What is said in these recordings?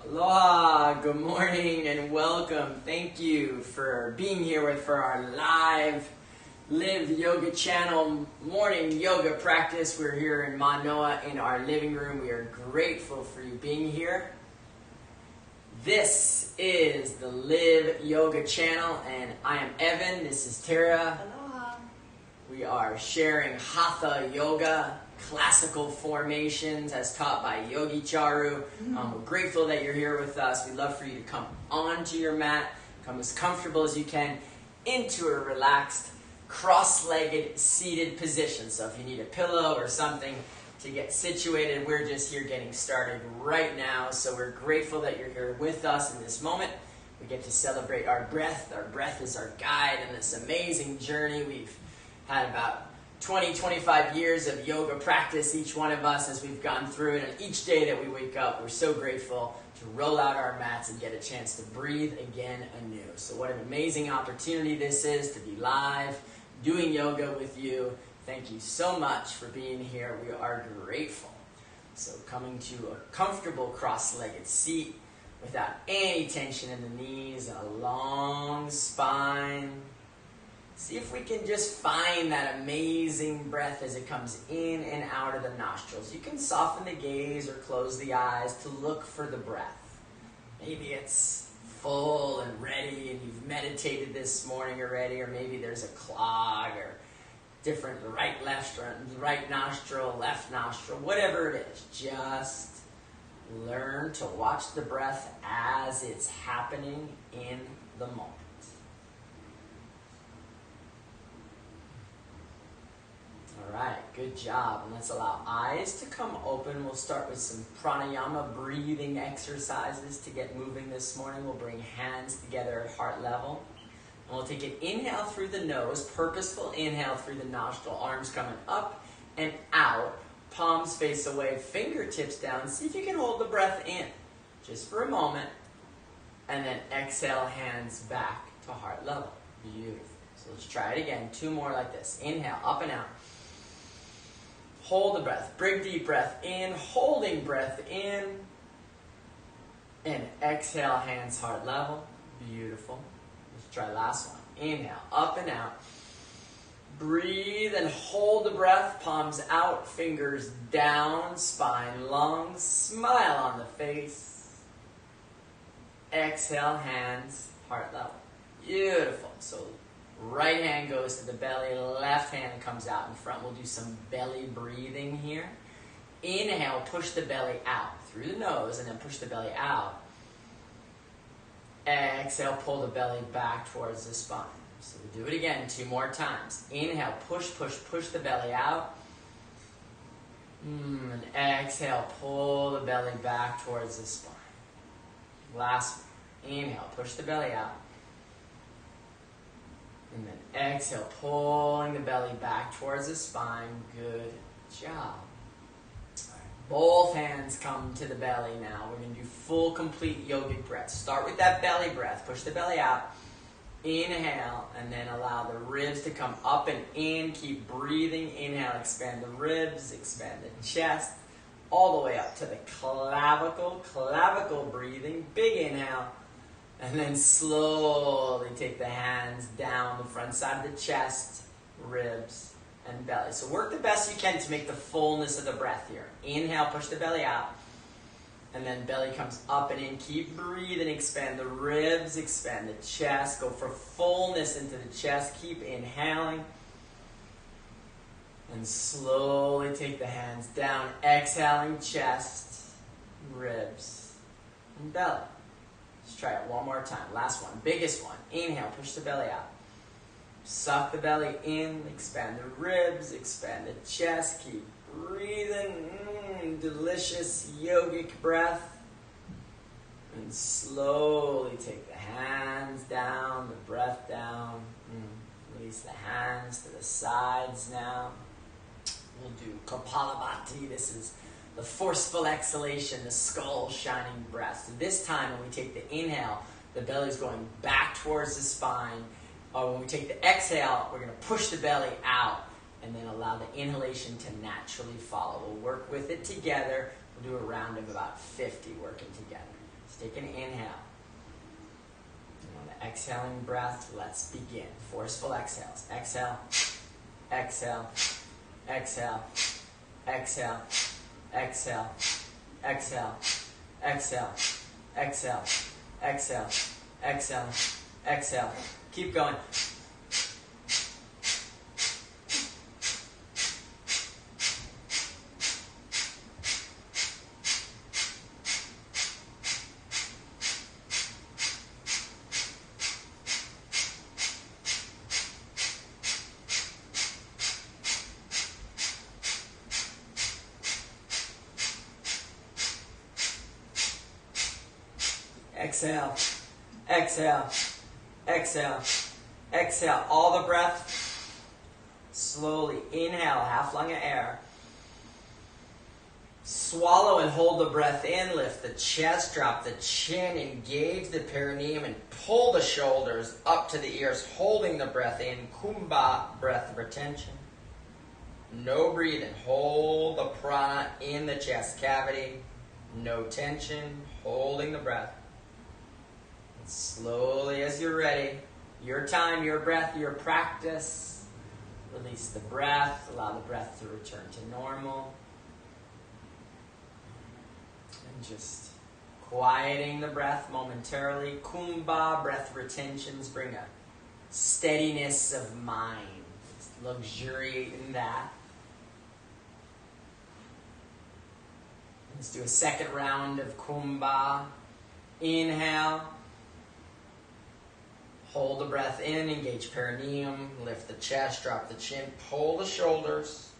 Aloha, good morning and welcome. Thank you for being here for our live Live Yoga channel morning yoga practice. We're here in Manoa in our living room. We are grateful for you being here. This is the Live Yoga channel and I am Evan. This is Terra. Aloha. We are sharing Hatha Yoga, classical formations as taught by Yogi Charu. We're grateful that you're here with us. We'd love for you to come onto your mat, come as comfortable as you can into a relaxed, cross-legged, seated position. So if you need a pillow or something to get situated, we're just here getting started right now. So we're grateful that you're here with us in this moment. We get to celebrate our breath. Our breath is our guide in this amazing journey. We've had about 25 years of yoga practice, each one of us, as we've gone through it. And each day that we wake up, we're so grateful to roll out our mats and get a chance to breathe again anew. So what an amazing opportunity this is to be live, doing yoga with you. Thank you so much for being here. We are grateful. So coming to a comfortable cross-legged seat without any tension in the knees and a long spine. See if we can just find that amazing breath as it comes in and out of the nostrils. You can soften the gaze or close the eyes to look for the breath. Maybe it's full and ready and you've meditated this morning already, or maybe there's a clog or different right nostril, left nostril, whatever it is. Just learn to watch the breath as it's happening in the moment. Alright, good job. And let's allow eyes to come open. We'll start with some pranayama breathing exercises to get moving this morning. We'll bring hands together at heart level. And we'll take an inhale through the nose, purposeful inhale through the nostril, arms coming up and out, palms face away, fingertips down. See if you can hold the breath in just for a moment. And then exhale, hands back to heart level. Beautiful. So let's try it again. Two more like this. Inhale, up and out. Hold the breath. Big deep breath in, holding breath in. And exhale, hands heart level. Beautiful. Let's try last one. Inhale, up and out. Breathe and hold the breath. Palms out, fingers down, spine long. Smile on the face. Exhale, hands heart level. Beautiful. So right hand goes to the belly, left hand comes out in front. We'll do some belly breathing here. Inhale, push the belly out through the nose and then push the belly out. Exhale, pull the belly back towards the spine. So we'll do it again 2 more times. Inhale, push the belly out. And exhale, pull the belly back towards the spine. Last one. Inhale, push the belly out. And then exhale, pulling the belly back towards the spine. Good job. Both hands come to the belly now. We're going to do full, complete yogic breath. Start with that belly breath. Push the belly out. Inhale, and then allow the ribs to come up and in. Keep breathing. Inhale, expand the ribs, expand the chest, all the way up to the clavicle. Clavicle breathing. Big inhale. And then slowly take the hands down the front side of the chest, ribs, and belly. So work the best you can to make the fullness of the breath here. Inhale, push the belly out. And then belly comes up and in. Keep breathing, expand the ribs, expand the chest. Go for fullness into the chest. Keep inhaling. And slowly take the hands down. Exhaling, chest, ribs, and belly. Let's try it one more time. Last one, biggest one. Inhale, push the belly out. Suck the belly in, expand the ribs, expand the chest. Keep breathing. Delicious yogic breath. And slowly take the hands down, the breath down. Release the hands to the sides now. We'll do Kapalabhati. This is the forceful exhalation, the skull shining breath. So this time when we take the inhale, the belly's going back towards the spine. Or when we take the exhale, we're going to push the belly out and then allow the inhalation to naturally follow. We'll work with it together. We'll do a round of about 50 working together. Let's take an inhale. And on the exhaling breath, let's begin. Forceful exhales. Exhale, exhale, exhale, exhale, exhale, exhale, exhale, exhale, exhale, exhale, exhale. Keep going. Exhale, exhale, exhale, exhale. All the breath. Slowly inhale, half lung of air. Swallow and hold the breath in. Lift the chest, drop the chin, engage the perineum, and pull the shoulders up to the ears, holding the breath in. Kumbha, breath retention. No breathing. Hold the prana in the chest cavity. No tension. Holding the breath. Slowly, as you're ready, your time, your breath, your practice. Release the breath. Allow the breath to return to normal. And just quieting the breath momentarily. Kumbha, breath retentions bring a steadiness of mind. Luxuriate in that. Let's do a second round of Kumbha. Inhale. Hold the breath in, engage perineum, lift the chest, drop the chin, pull the shoulders,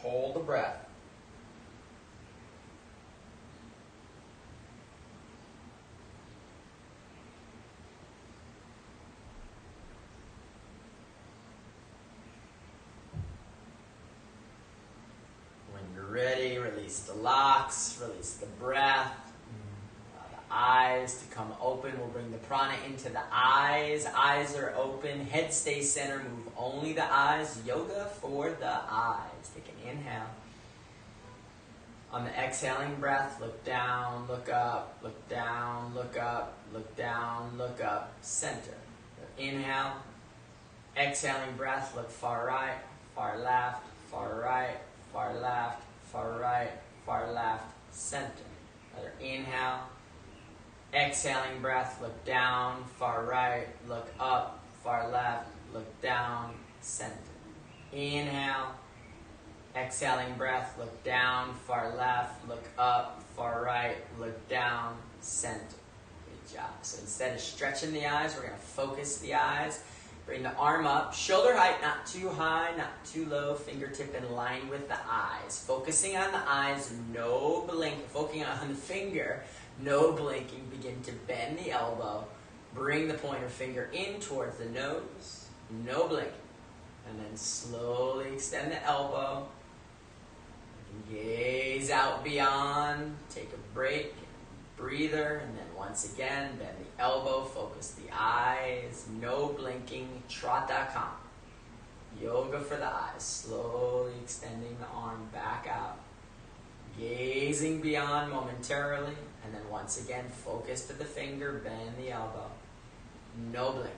hold the breath. When you're ready, release the locks, release the breath. Eyes to come open. We'll bring the prana into the eyes. Eyes are open. Head stays center. Move only the eyes. Yoga for the eyes. Take an inhale. On the exhaling breath, look down, look up, look down, look up, look down, look up. Center. Inhale. Exhaling breath, look far right, far left, far right, far left, far right, far left. Center. Another inhale. Exhaling breath, look down, far right, look up, far left, look down, center. Inhale. Exhaling breath, look down, far left, look up, far right, look down, center. Good job. So instead of stretching the eyes, we're going to focus the eyes. Bring the arm up, shoulder height, not too high, not too low, fingertip in line with the eyes. Focusing on the eyes, no blink, focusing on the finger. No blinking. Begin to bend the elbow. Bring the pointer finger in towards the nose. No blinking. And then slowly extend the elbow. Gaze out beyond. Take a break. Breather. And then once again, bend the elbow. Focus the eyes. No blinking. Trata-kam. Yoga for the eyes. Slowly extending the arm back out. Gazing beyond momentarily. And then once again, focus to the finger, bend the elbow. No blinking.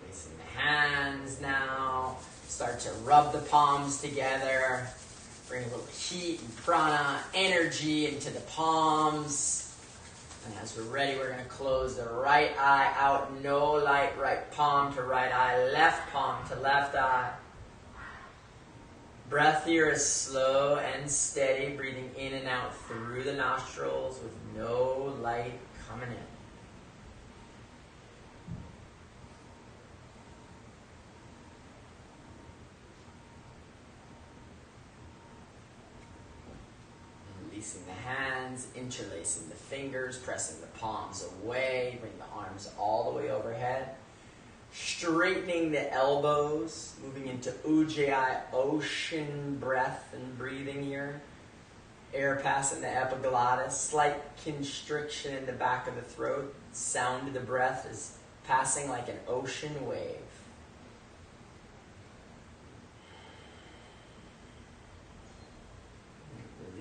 Releasing the hands now. Start to rub the palms together. Bring a little heat and prana, energy into the palms. And as we're ready, we're going to close the right eye out. No light. Right palm to right eye. Left palm to left eye. Breath here is slow and steady, breathing in and out through the nostrils with no light coming in. Releasing the hands, interlacing the fingers, pressing the palms away, bring the arms all the way overhead. Straightening the elbows, moving into Ujjayi, ocean breath and breathing here. Air passing the epiglottis, slight constriction in the back of the throat. Sound of the breath is passing like an ocean wave.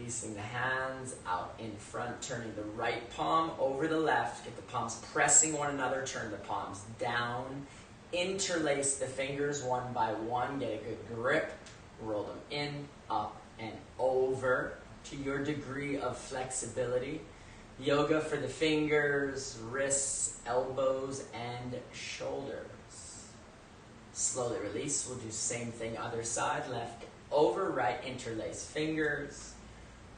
releasing the hands out in front, turning the right palm over the left. Get the palms pressing one another. Turn the palms down. Interlace the fingers one by one. Get a good grip. Roll them in, up, and over to your degree of flexibility. Yoga for the fingers, wrists, elbows, and shoulders. Slowly release. We'll do the same thing other side. Left over, right, interlace fingers.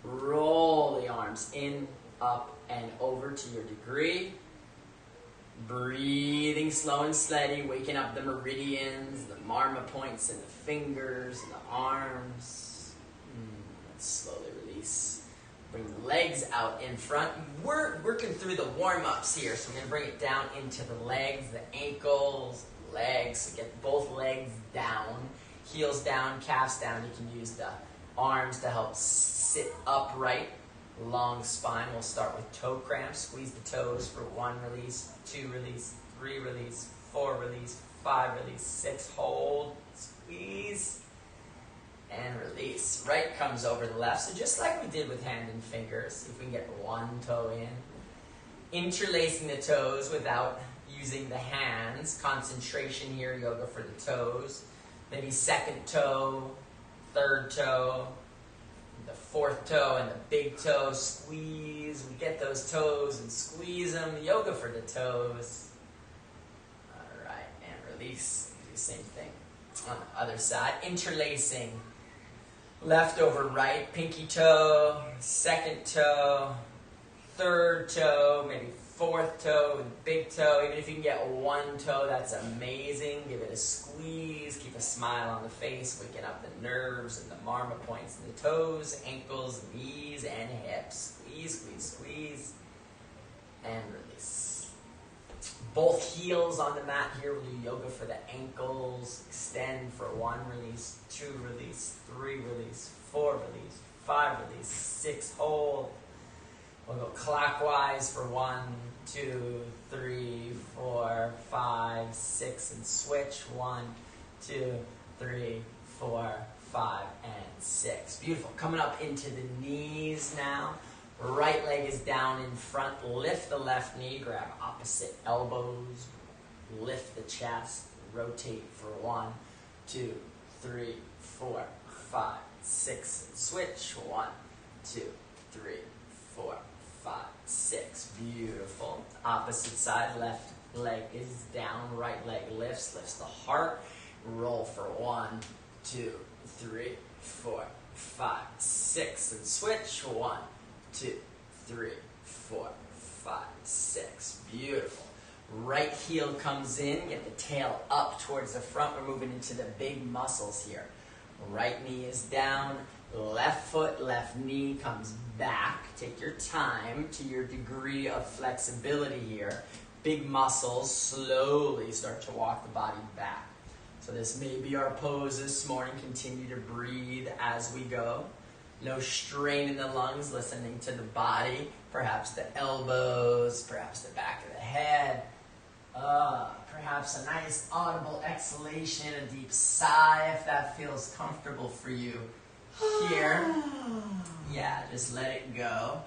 Roll the arms in, up, and over to your degree. Breathing slow and steady, waking up the meridians, the marma points, and the fingers, and the arms. Let's slowly release. Bring the legs out in front. We're working through the warm-ups here, so I'm going to bring it down into the legs, the ankles, legs. So get both legs down, heels down, calves down. You can use the arms to help sit upright. Long spine. We'll start with toe cramps. Squeeze the toes for 1 release, 2 release, 3 release, 4 release, 5 release, 6 hold, squeeze, and release. Right comes over the left. So just like we did with hand and fingers, see if we can get 1 toe in. Interlacing the toes without using the hands. Concentration here, yoga for the toes. Maybe second toe, third toe, the fourth toe and the big toe. Squeeze. We get those toes and squeeze them. Yoga for the toes. All right, and release. Do the same thing on the other side. Interlacing. Left over right, pinky toe, second toe, third toe, maybe fourth toe and big toe. Even if you can get 1 toe, that's amazing. Give it a squeeze. Keep a smile on the face, waking up the nerves and the marma points in the toes, ankles, knees, and hips. Squeeze, squeeze, squeeze, and release. Both heels on the mat here. We'll do yoga for the ankles. Extend for 1 release, 2 release, 3 release, 4 release, 5 release, 6 hold. We'll go clockwise for 1, 2, 3, 4, 5, 6, and switch. 1, 2, 3, 4, 5, and 6. Beautiful. Coming up into the knees now. Right leg is down in front. Lift the left knee. Grab opposite elbows. Lift the chest. Rotate for 1, 2, 3, 4, 5, 6. Switch. 1, 2, 3, 4, 5, 6. Beautiful. Opposite side, left leg is down, right leg lifts the heart. Roll for 1, 2, 3, 4, 5, 6, and switch. 1, 2, 3, 4, 5, 6. Beautiful. Right heel comes in, get the tail up towards the front. We're moving into the big muscles here. Right knee is down. Left foot, left knee comes back. Take your time to your degree of flexibility here. Big muscles, slowly start to walk the body back. So this may be our pose this morning. Continue to breathe as we go. No strain in the lungs, listening to the body. Perhaps the elbows, perhaps the back of the head. Perhaps a nice audible exhalation, a deep sigh if that feels comfortable for you. Here, yeah, just let it go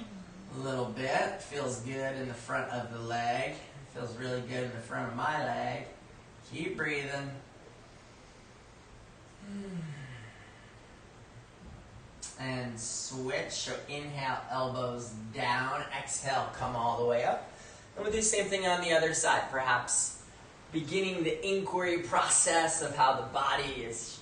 a little bit. Feels good in the front of the leg. Feels really good in the front of my leg. Keep breathing. And switch. So inhale, elbows down. Exhale, come all the way up. And we'll do the same thing on the other side. Perhaps beginning the inquiry process of how the body is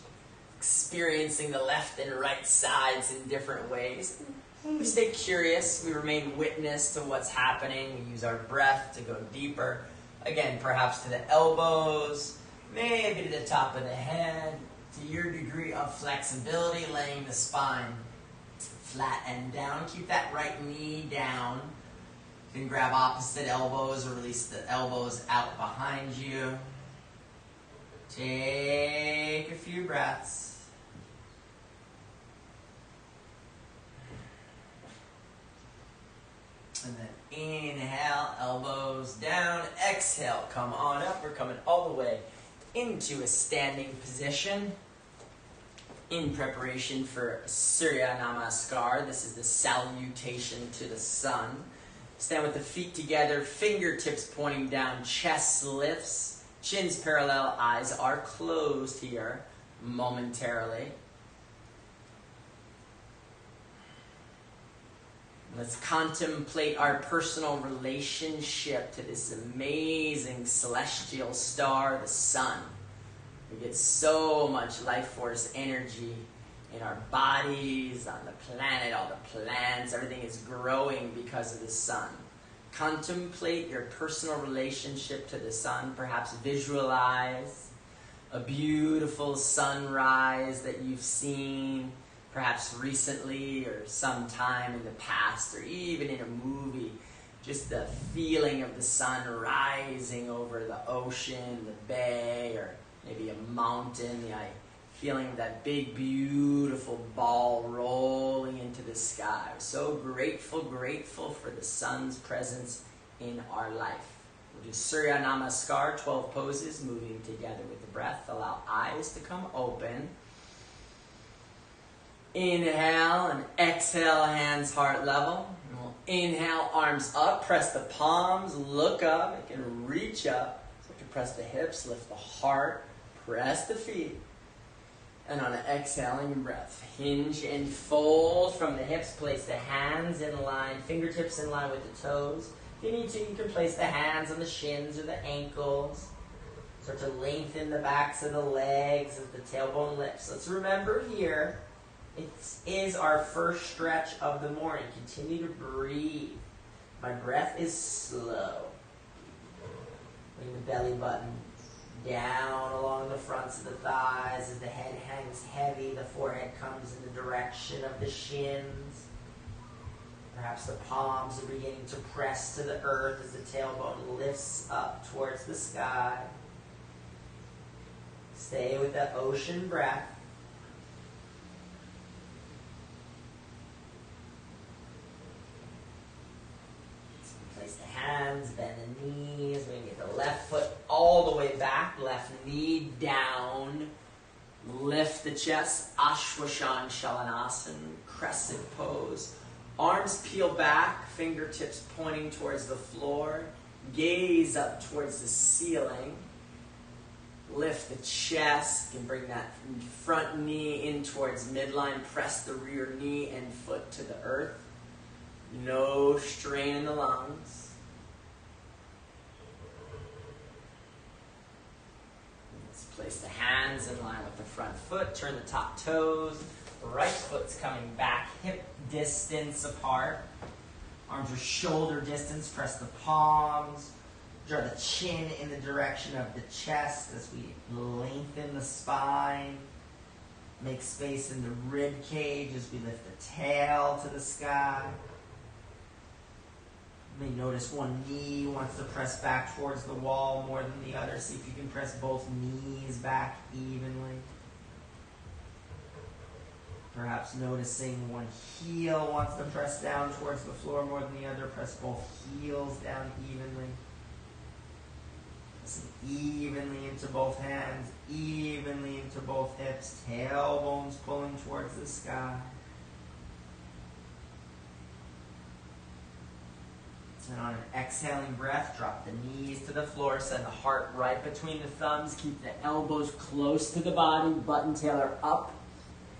experiencing the left and right sides in different ways. We stay curious. We remain witness to what's happening. We use our breath to go deeper. Again, perhaps to the elbows, maybe to the top of the head, to your degree of flexibility, laying the spine flat and down. Keep that right knee down. You can grab opposite elbows or release the elbows out behind you. Take a few breaths. And then inhale, elbows down. Exhale, come on up. We're coming all the way into a standing position. In preparation for Surya Namaskar, this is the salutation to the sun. Stand with the feet together, fingertips pointing down, chest lifts, chins parallel, eyes are closed here momentarily. Let's contemplate our personal relationship to this amazing celestial star, the sun. We get so much life force energy in our bodies, on the planet, all the plants, everything is growing because of the sun. Contemplate your personal relationship to the sun. Perhaps visualize a beautiful sunrise that you've seen, perhaps recently or sometime in the past, or even in a movie. Just the feeling of the sun rising over the ocean, the bay, or maybe a mountain, the feeling of that big, beautiful ball rolling into the sky. So grateful for the sun's presence in our life. We'll do Surya Namaskar, 12 poses, moving together with the breath. Allow eyes to come open. Inhale and exhale, hands heart level. And we'll inhale, arms up, press the palms, look up. You can reach up. So you can press the hips, lift the heart, press the feet. And on an exhaling breath, hinge and fold from the hips. Place the hands in line, fingertips in line with the toes. If you need to, you can place the hands on the shins or the ankles. Start to lengthen the backs of the legs as the tailbone lifts. Let's remember here, it is our first stretch of the morning. Continue to breathe. My breath is slow. Bring the belly button down along the fronts of the thighs as the head hangs heavy, the forehead comes in the direction of the shins. Perhaps the palms are beginning to press to the earth as the tailbone lifts up towards the sky. Stay with that ocean breath. Place the hands, bend the knees. We're going to get the left foot all the way back, left knee down. Lift the chest, Ashwashan Shalanasan, crescent pose. Arms peel back, fingertips pointing towards the floor. Gaze up towards the ceiling. Lift the chest. You can bring that front knee in towards midline. Press the rear knee and foot to the earth. No strain in the lungs. Let's place the hands in line with the front foot. Turn the top toes. Right foot's coming back, hip distance apart. Arms are shoulder distance. Press the palms. Draw the chin in the direction of the chest as we lengthen the spine. Make space in the rib cage as we lift the tail to the sky. You may notice one knee wants to press back towards the wall more than the other. See if you can press both knees back evenly. Perhaps noticing one heel wants to press down towards the floor more than the other. Press both heels down evenly. Listen evenly into both hands, evenly into both hips. Tailbones pulling towards the sky. And on an exhaling breath, drop the knees to the floor. Send the heart right between the thumbs. Keep the elbows close to the body. Button tailor up.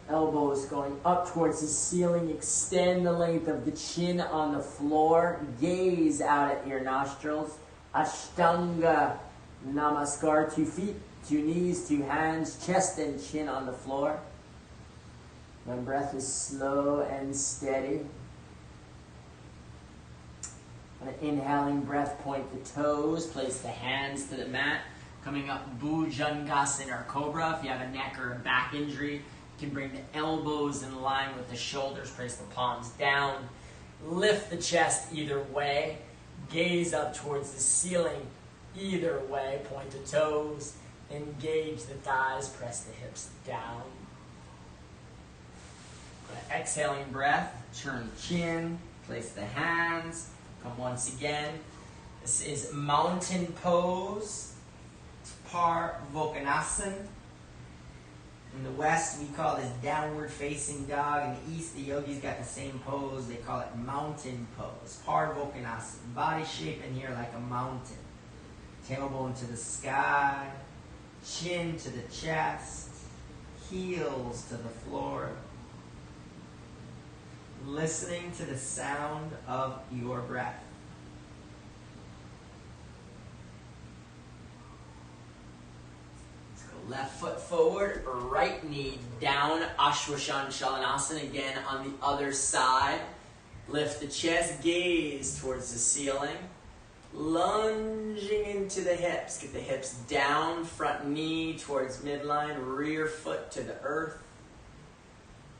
Elbows going up towards the ceiling. Extend the length of the chin on the floor. Gaze out at your nostrils. Ashtanga Namaskar. 2 feet, 2 knees, 2 hands. Chest and chin on the floor. My breath is slow and steady. On an inhaling breath, point the toes. Place the hands to the mat. Coming up, Bhujangasana or Cobra. If you have a neck or a back injury, you can bring the elbows in line with the shoulders. Place the palms down. Lift the chest either way. Gaze up towards the ceiling either way. Point the toes. Engage the thighs. Press the hips down. Exhaling breath. Turn the chin. Place the hands. Come once again. This is mountain pose. Parvokanasan. In the West, we call this downward facing dog. In the East, the yogis got the same pose. They call it mountain pose. Pardvokanasana. Body shape in here like a mountain. Tailbone to the sky. Chin to the chest. Heels to the floor. Listening to the sound of your breath. Left foot forward, right knee down, Ashwashanshalanasana. Again on the other side. Lift the chest, gaze towards the ceiling. Lunging into the hips. Get the hips down, front knee towards midline, rear foot to the earth.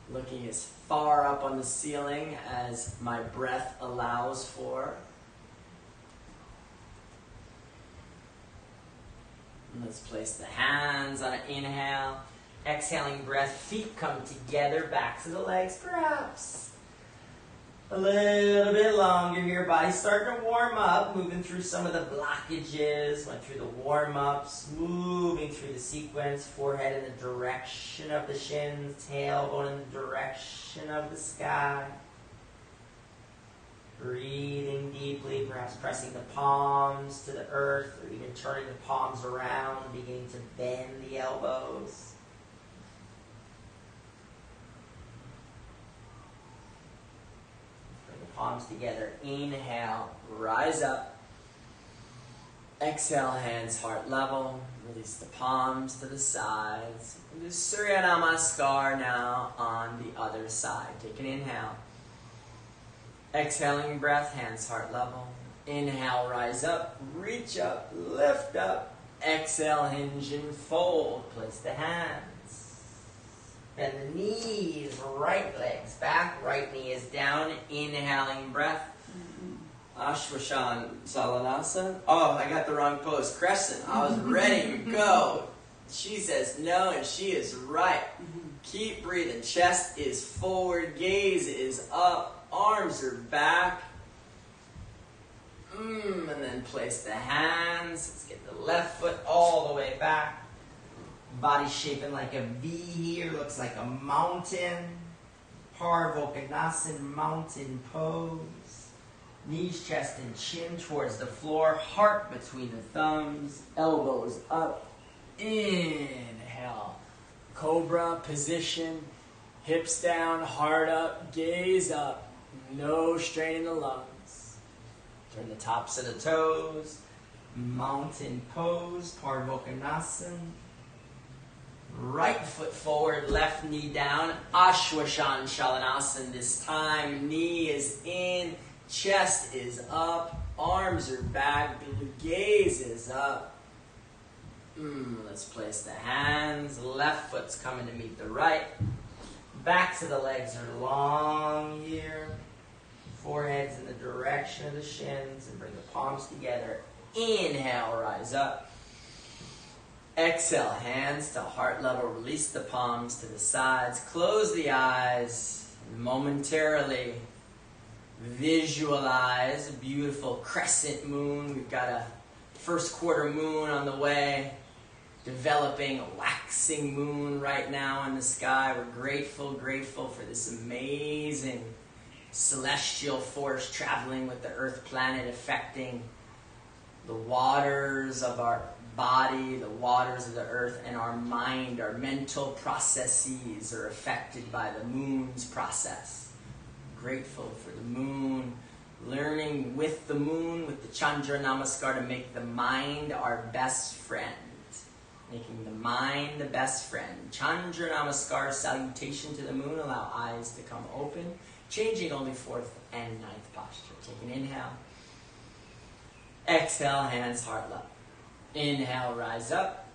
Looking as far up on the ceiling as my breath allows for. Let's place the hands on an inhale. Exhaling breath, feet come together, backs to the legs, perhaps a little bit longer here. Body's starting to warm up, moving through some of the blockages. Went through the warm-ups, moving through the sequence. Forehead in the direction of the shins, tailbone in the direction of the sky. Breathing deeply, perhaps pressing the palms to the earth, or even turning the palms around, beginning to bend the elbows. Bring the palms together. Inhale, rise up. Exhale, hands heart level. Release the palms to the sides. Do Surya Namaskar now on the other side. Take an inhale. Exhaling breath, hands heart level. Inhale, rise up, reach up, lift up. Exhale, hinge and fold. Place the hands. Bend the knees, right legs back, right knee is down. Inhaling breath. Ashwashanshalanasana. Oh, I got the wrong pose. Crescent. I was ready to go. She says no, and she is right. Keep breathing. Chest is forward, gaze is up. Arms are back. And then place the hands. Let's get the left foot all the way back. Body shaping like a V here. Looks like a mountain. Pardvokanasana, mountain pose. Knees, chest, and chin towards the floor. Heart between the thumbs. Elbows up. Inhale. Cobra position. Hips down, heart up, gaze up. No strain in the lungs. Turn the tops of the toes. Mountain pose, Pardvokanasana. Right foot forward, left knee down. Ashwashanshalanasana this time. Knee is in, chest is up, arms are back, gaze is up. Let's place the hands. Left foot's coming to meet the right. Backs of the legs are long here. Forehead's in the direction of the shins, and bring the palms together. Inhale, rise up. Exhale, hands to heart level. Release the palms to the sides. Close the eyes. And momentarily visualize a beautiful crescent moon. We've got a first quarter moon on the way. Developing a waxing moon right now in the sky. We're grateful for this amazing celestial force traveling with the Earth planet, affecting the waters of our body, the waters of the Earth, and our mind. Our mental processes are affected by the moon's process. Grateful for the moon. Learning with the moon, with the Chandra Namaskar, to make the mind our best friend. Making the mind the best friend. Chandra Namaskar, salutation to the moon. Allow eyes to come open. Changing only 4th and 9th posture. Take an inhale. Exhale, hands heart level. Inhale, rise up.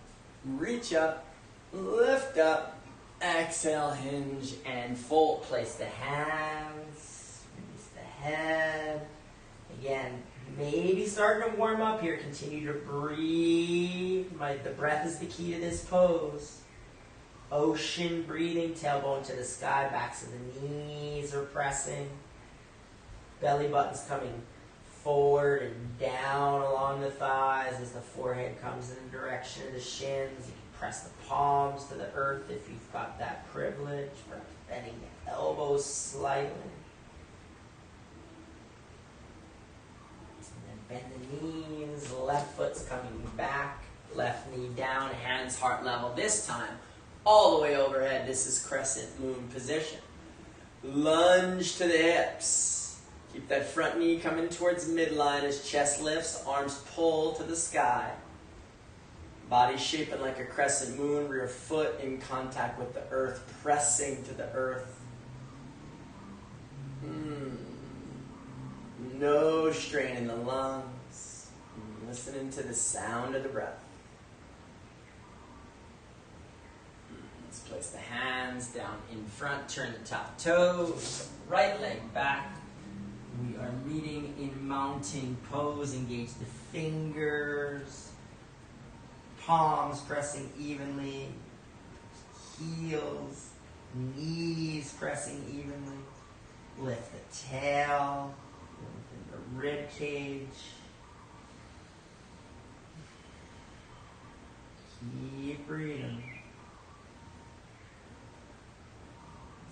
Reach up. Lift up. Exhale, hinge and fold. Place the hands. Release the head. Again, maybe starting to warm up here. Continue to breathe. The breath is the key to this pose. Ocean breathing, tailbone to the sky, backs of the knees are pressing. Belly button's coming forward and down along the thighs as the forehead comes in the direction of the shins. You can press the palms to the earth if you've got that privilege. Bending the elbows slightly. And then bend the knees, left foot's coming back, left knee down, hands heart level. This time, all the way overhead. This is crescent moon position. Lunge to the hips. Keep that front knee coming towards midline as chest lifts, arms pull to the sky. Body shaping like a crescent moon, rear foot in contact with the earth, pressing to the earth. No strain in the lungs. Listening to the sound of the breath. Let's place the hands down in front, turn the top toes, right leg back. We are meeting in mountain pose. Engage the fingers. Palms pressing evenly. Heels, knees pressing evenly. Lift the tail. Lengthen the rib cage. Keep breathing.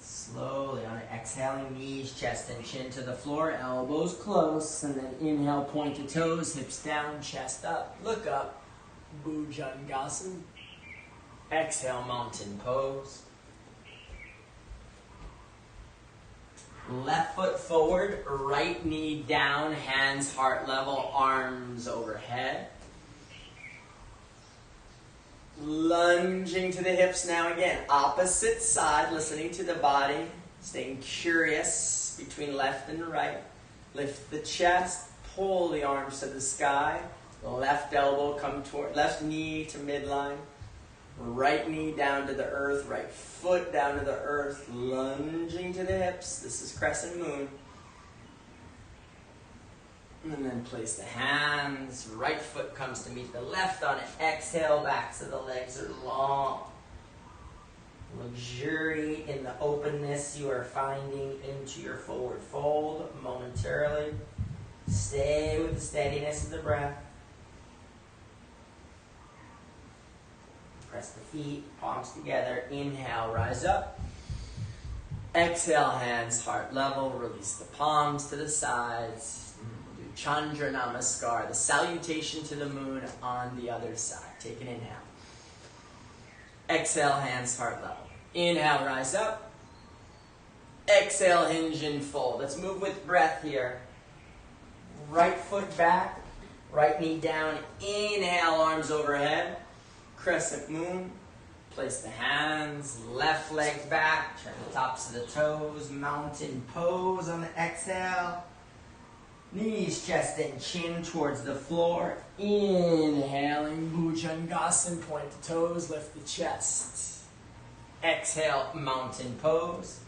Slowly on an exhaling, knees, chest, and chin to the floor, elbows close, and then inhale, pointed toes, hips down, chest up, look up, Bhujangasana. Exhale, mountain pose. Left foot forward, right knee down, hands heart level, arms overhead. Lunging to the hips now again. Opposite side, listening to the body, staying curious between left and right. Lift the chest, pull the arms to the sky. Left elbow come toward, left knee to midline. Right knee down to the earth, right foot down to the earth. Lunging to the hips. This is crescent moon. And then place the hands. Right foot comes to meet the left on it. Exhale, back so the legs are long. Luxuriate in the openness you are finding into your forward fold momentarily. Stay with the steadiness of the breath. Press the feet, palms together. Inhale, rise up. Exhale, hands heart level. Release the palms to the sides. Chandra Namaskar, the salutation to the moon on the other side. Take an inhale. Exhale, hands heart level. Inhale, rise up. Exhale, hinge and fold. Let's move with breath here. Right foot back, right knee down. Inhale, arms overhead. Crescent moon. Place the hands, left leg back. Turn the tops of the toes. Mountain pose on the exhale. Knees, chest, and chin towards the floor. Inhaling, Bhujangasana, point the toes, lift the chest. Exhale, mountain pose.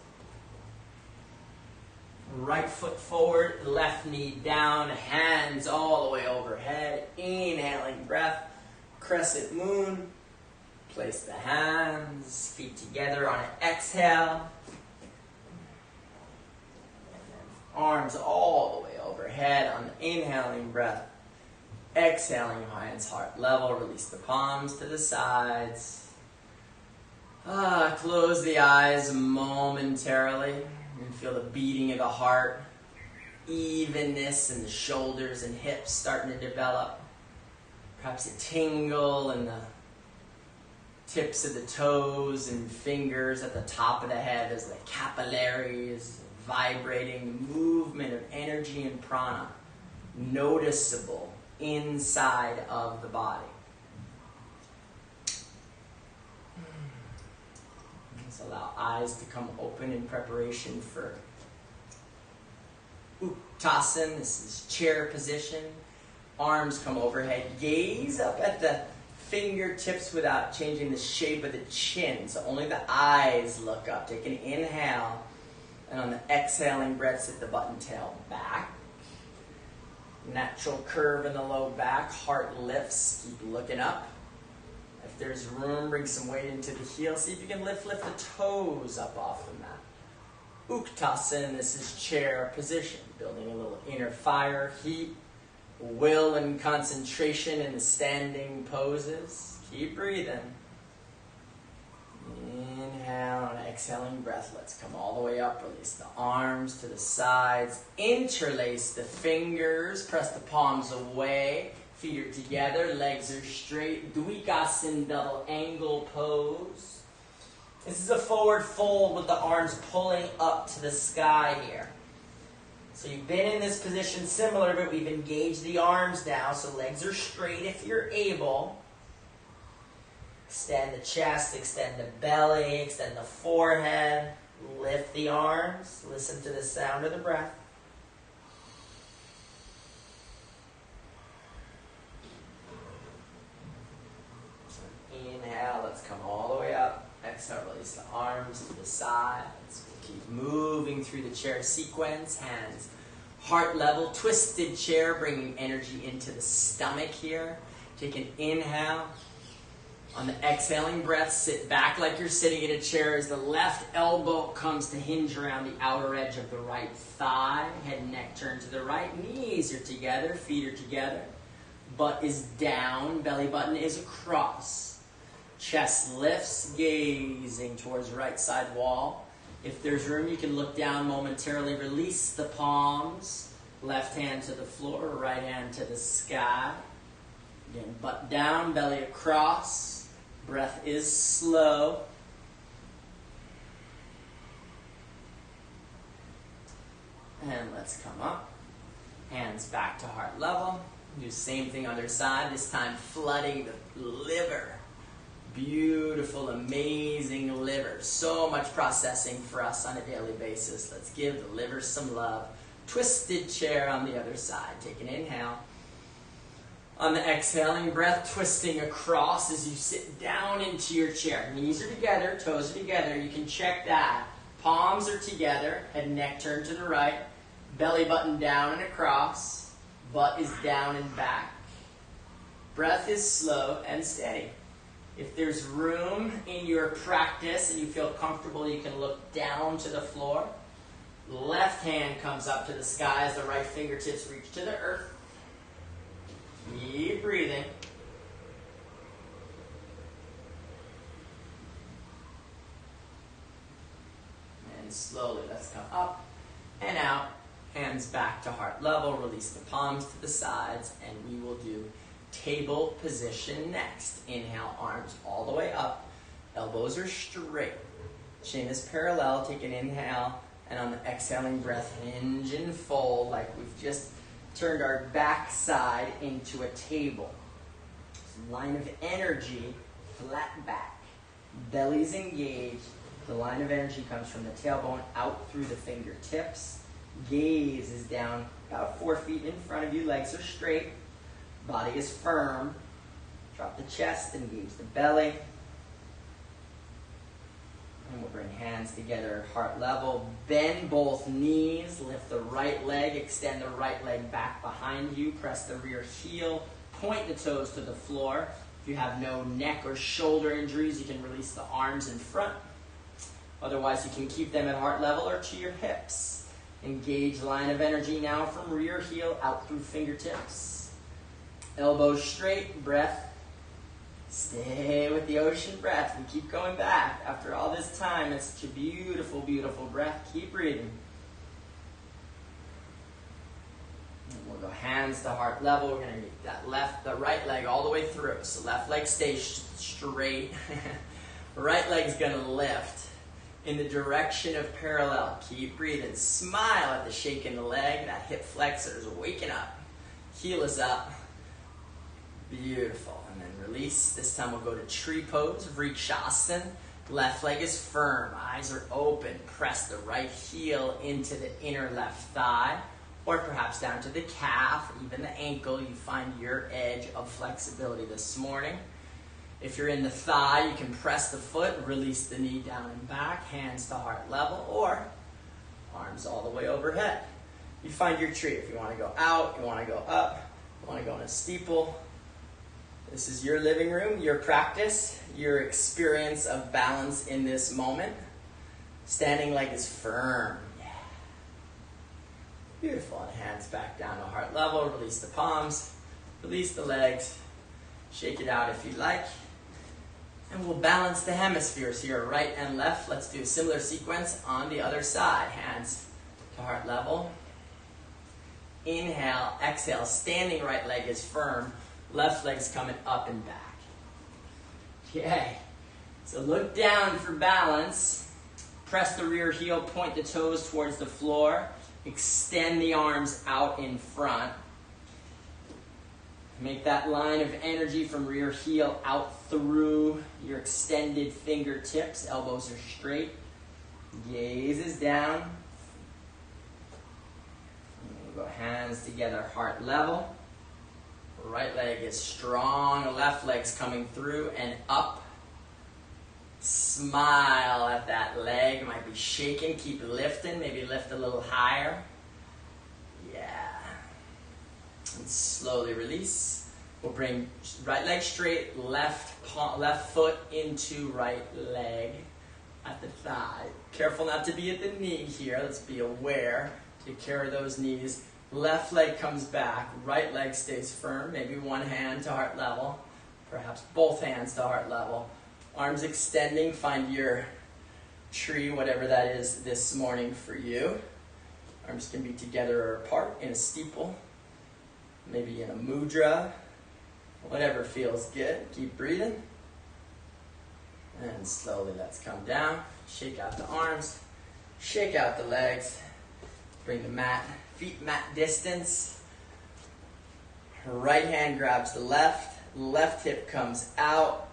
Right foot forward, left knee down, hands all the way overhead. Inhaling breath, crescent moon. Place the hands, feet together on an exhale. Arms all the way overhead on the inhaling breath. Exhaling, hands heart level. Release the palms to the sides. Close the eyes momentarily and feel the beating of the heart. Evenness in the shoulders and hips starting to develop. Perhaps a tingle in the tips of the toes and fingers at the top of the head as the capillaries vibrating, the movement of energy and prana noticeable inside of the body. Let's allow eyes to come open in preparation for Uttasana. This is chair position. Arms come overhead. Gaze up at the fingertips without changing the shape of the chin. So only the eyes look up. Take an inhale. And on the exhaling breath, sit the button tail back. Natural curve in the low back. Heart lifts. Keep looking up. If there's room, bring some weight into the heel. See if you can lift the toes up off the mat. Uttasana, this is chair position. Building a little inner fire, heat, will, and concentration in the standing poses. Keep breathing. Inhale, on an exhaling breath, let's come all the way up. Release the arms to the sides. Interlace the fingers. Press the palms away. Feet are together. Legs are straight. Dvikasan, double angle pose. This is a forward fold with the arms pulling up to the sky here. So you've been in this position similar, but we've engaged the arms now. So legs are straight if you're able. Extend the chest, extend the belly, extend the forehead, lift the arms, listen to the sound of the breath. So inhale, let's come all the way up. Exhale, release the arms to the sides. We'll keep moving through the chair sequence, hands heart level, twisted chair, bringing energy into the stomach here. Take an inhale. On the exhaling breath, sit back like you're sitting in a chair as the left elbow comes to hinge around the outer edge of the right thigh. Head and neck turn to the right. Knees are together. Feet are together. Butt is down. Belly button is across. Chest lifts, gazing towards right side wall. If there's room, you can look down momentarily. Release the palms. Left hand to the floor, right hand to the sky. Again, butt down, belly across. Breath is slow. And let's come up. Hands back to heart level. Do the same thing other side, this time flooding the liver. Beautiful, amazing liver. So much processing for us on a daily basis. Let's give the liver some love. Twisted chair on the other side. Take an inhale. On the exhaling breath, twisting across as you sit down into your chair. Knees are together, toes are together. You can check that. Palms are together, head and neck turn to the right. Belly button down and across. Butt is down and back. Breath is slow and steady. If there's room in your practice and you feel comfortable, you can look down to the floor. Left hand comes up to the sky as the right fingertips reach to the earth. Keep breathing. And slowly, let's come up and out. Hands back to heart level. Release the palms to the sides. And we will do table position next. Inhale, arms all the way up. Elbows are straight. Chin is parallel. Take an inhale. And on the exhaling breath, hinge and fold like we've just turned our backside into a table. Line of energy, flat back. Belly's engaged. The line of energy comes from the tailbone out through the fingertips. Gaze is down about 4 feet in front of you. Legs are straight. Body is firm. Drop the chest, engage the belly. And we'll bring hands together at heart level. Bend both knees. Lift the right leg. Extend the right leg back behind you. Press the rear heel. Point the toes to the floor. If you have no neck or shoulder injuries, you can release the arms in front. Otherwise, you can keep them at heart level or to your hips. Engage line of energy now from rear heel out through fingertips. Elbows straight. Breath. Stay with the ocean breath. We keep going back. After all this time, it's such a beautiful, beautiful breath. Keep breathing. And we'll go hands to heart level. We're going to get the right leg all the way through. So left leg stays straight. Right leg's going to lift in the direction of parallel. Keep breathing. Smile at the shake in the leg. That hip flexor is waking up. Heel is up. Beautiful. And then release. This time we'll go to tree pose, Vrikshasana. Left leg is firm. Eyes are open. Press the right heel into the inner left thigh, or perhaps down to the calf, even the ankle. You find your edge of flexibility this morning. If you're in the thigh, you can press the foot, release the knee down and back, hands to heart level, or arms all the way overhead. You find your tree. If you want to go out, you want to go up, you want to go in a steeple. This is your living room, your practice, your experience of balance in this moment. Standing leg is firm. Yeah. Beautiful. And hands back down to heart level. Release the palms. Release the legs. Shake it out if you like. And we'll balance the hemispheres here, right and left. Let's do a similar sequence on the other side. Hands to heart level. Inhale, exhale, standing right leg is firm. Left leg's coming up and back. Okay, so look down for balance. Press the rear heel, point the toes towards the floor. Extend the arms out in front. Make that line of energy from rear heel out through your extended fingertips. Elbows are straight. Gaze is down. We'll go hands together, heart level. Right leg is strong. Left leg's coming through and up. Smile at that leg. Might be shaking. Keep lifting. Maybe lift a little higher. Yeah. And slowly release. We'll bring right leg straight, left foot into right leg at the thigh. Careful not to be at the knee here. Let's be aware. Take care of those knees. Left leg comes back. Right leg stays firm. Maybe one hand to heart level. Perhaps both hands to heart level. Arms extending. Find your tree, whatever that is this morning for you. Arms can be together or apart in a steeple. Maybe in a mudra. Whatever feels good. Keep breathing. And slowly let's come down. Shake out the arms. Shake out the legs. Bring the feet mat distance. Right hand grabs the left. Left hip comes out.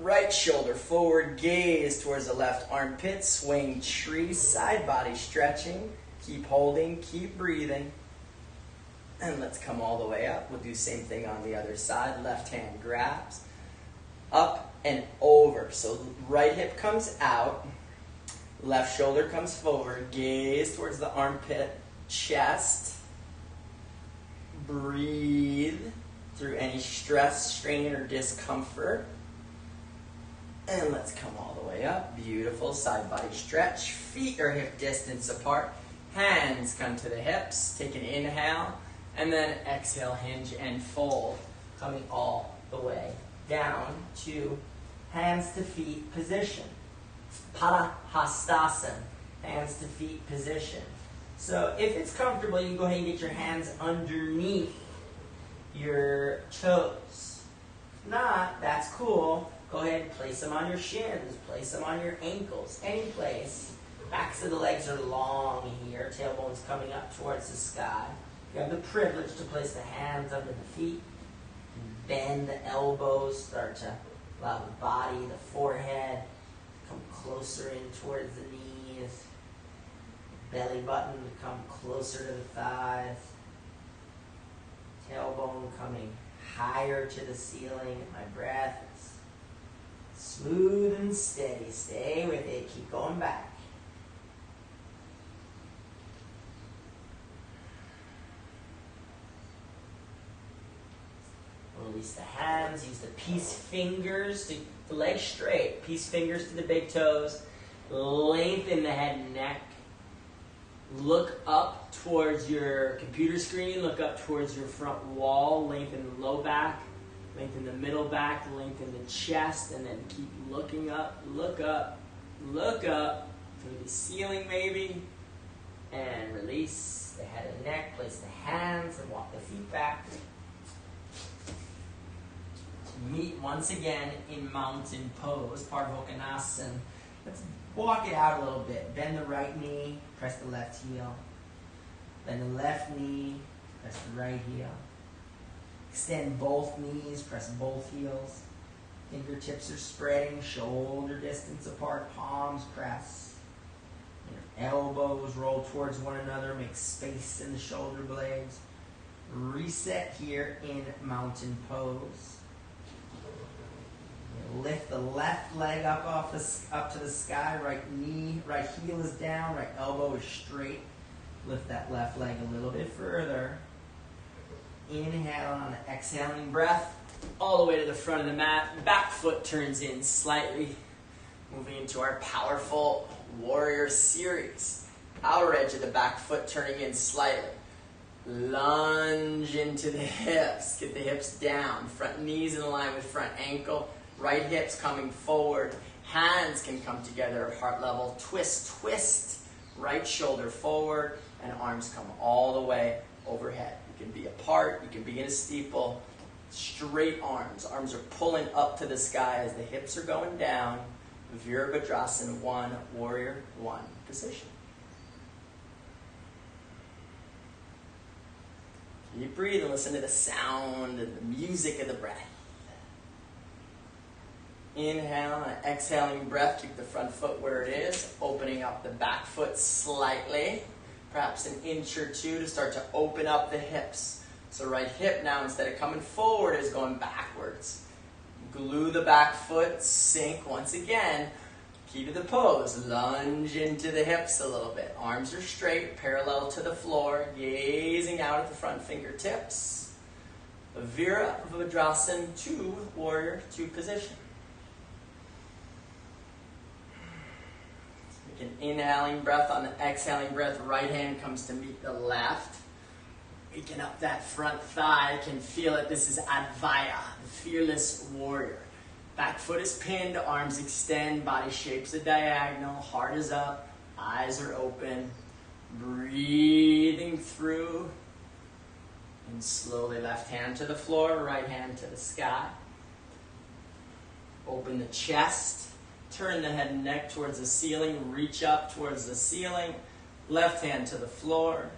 Right shoulder forward. Gaze towards the left armpit. Swing tree. Side body stretching. Keep holding. Keep breathing. And let's come all the way up. We'll do the same thing on the other side. Left hand grabs. Up and over. So right hip comes out. Left shoulder comes forward. Gaze towards the armpit. Chest. Breathe through any stress, strain, or discomfort. And let's come all the way up. Beautiful. Side body stretch. Feet are hip distance apart. Hands come to the hips. Take an inhale. And then exhale, hinge and fold. Coming all the way down to hands to feet position. Padahastasana. Hands to feet position. So if it's comfortable, you can go ahead and get your hands underneath your toes. If not, that's cool. Go ahead and place them on your shins. Place them on your ankles. Any place. Backs of the legs are long here. Tailbone's coming up towards the sky. You have the privilege to place the hands under the feet. Bend the elbows. Start to allow the body, the forehead, come closer in towards the knees. Belly button to come closer to the thighs. Tailbone coming higher to the ceiling. My breath is smooth and steady. Stay with it. Keep going back. Release the hands. Use the peace fingers to the legs straight. Peace fingers to the big toes. Lengthen the head and neck. Look up towards your computer screen. Look up towards your front wall. Lengthen the low back. Lengthen the middle back. Lengthen the chest. And then keep looking up. Look up. Look up. To the ceiling maybe. And release the head and neck. Place the hands and walk the feet back. Meet once again in mountain pose, Parvokanasana. Let's walk it out a little bit. Bend the right knee, press the left heel. Bend the left knee, press the right heel. Extend both knees, press both heels. Fingertips are spreading, shoulder distance apart, palms press. Your elbows roll towards one another, make space in the shoulder blades. Reset here in mountain pose. Lift the left leg up to the sky. Right knee, right heel is down. Right elbow is straight. Lift that left leg a little bit further. Inhale on the exhaling breath. All the way to the front of the mat. Back foot turns in slightly. Moving into our powerful warrior series. Outer edge of the back foot turning in slightly. Lunge into the hips. Get the hips down. Front knees in line with front ankle. Right hip's coming forward. Hands can come together at heart level. Twist, twist. Right shoulder forward, and arms come all the way overhead. You can be apart, you can be in a steeple. Straight arms. Arms are pulling up to the sky as the hips are going down. Virabhadrasana 1, warrior 1 position. Keep breathing, listen to the sound and the music of the breath. Inhale and exhaling breath, keep the front foot where it is, opening up the back foot slightly, perhaps an inch or two to start to open up the hips. So right hip now, instead of coming forward, is going backwards. Glue the back foot, sink once again. Key to the pose, lunge into the hips a little bit. Arms are straight, parallel to the floor, gazing out at the front fingertips. Virabhadrasana 2, warrior 2 position. An inhaling breath on the exhaling breath, right hand comes to meet the left. Waking up that front thigh, can feel it. This is Advaya, the fearless warrior. Back foot is pinned, arms extend, body shapes a diagonal, heart is up, eyes are open. Breathing through. And slowly left hand to the floor, right hand to the sky. Open the chest. Turn the head and neck towards the ceiling. Reach up towards the ceiling. Left hand to the floor.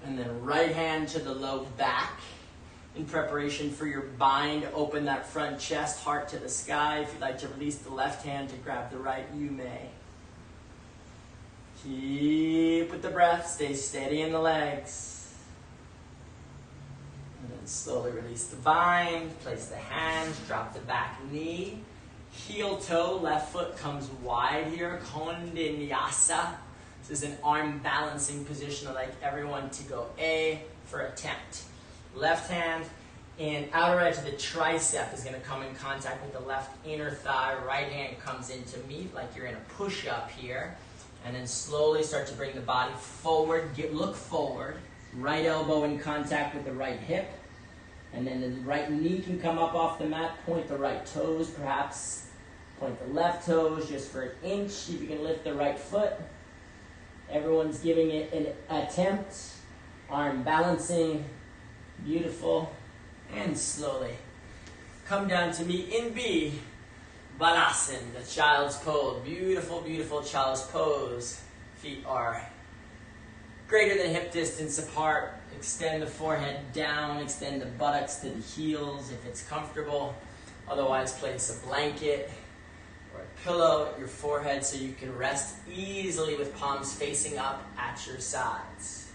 And then right hand to the low back. In preparation for your bind, open that front chest, heart to the sky. If you'd like to release the left hand to grab the right, you may. Keep with the breath. Stay steady in the legs. And then slowly release the bind. Place the hands. Drop the back knee. Heel toe, left foot comes wide here, Kondinyasa. This is an arm balancing position. I'd like everyone to go A for attempt. Left hand and outer edge of the tricep is going to come in contact with the left inner thigh. Right hand comes in to meet like you're in a push-up here. And then slowly start to bring the body forward. Look forward. Right elbow in contact with the right hip. And then the right knee can come up off the mat. Point the right toes, perhaps point the left toes just for an inch. See if you can lift the right foot. Everyone's giving it an attempt. Arm balancing. Beautiful. And slowly come down to me in B. Balasana, the child's pose. Beautiful, beautiful child's pose. Feet are greater than hip distance apart. Extend the forehead down, extend the buttocks to the heels if it's comfortable. Otherwise, place a blanket or a pillow at your forehead so you can rest easily with palms facing up at your sides.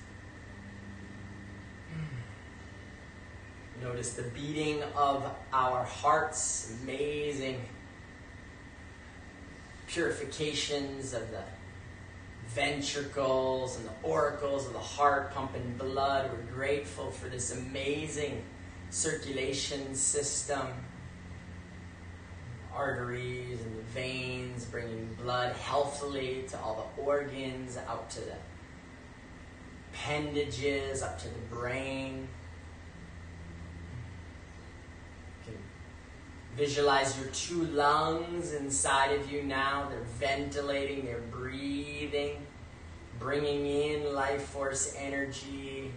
Notice the beating of our hearts, amazing purifications of the ventricles and the auricles of the heart pumping blood. We're grateful for this amazing circulation system. Arteries and the veins bringing blood healthily to all the organs, out to the appendages, up to the brain. You can visualize your two lungs inside of you now. They're ventilating, they're breathing, bringing in life force energy,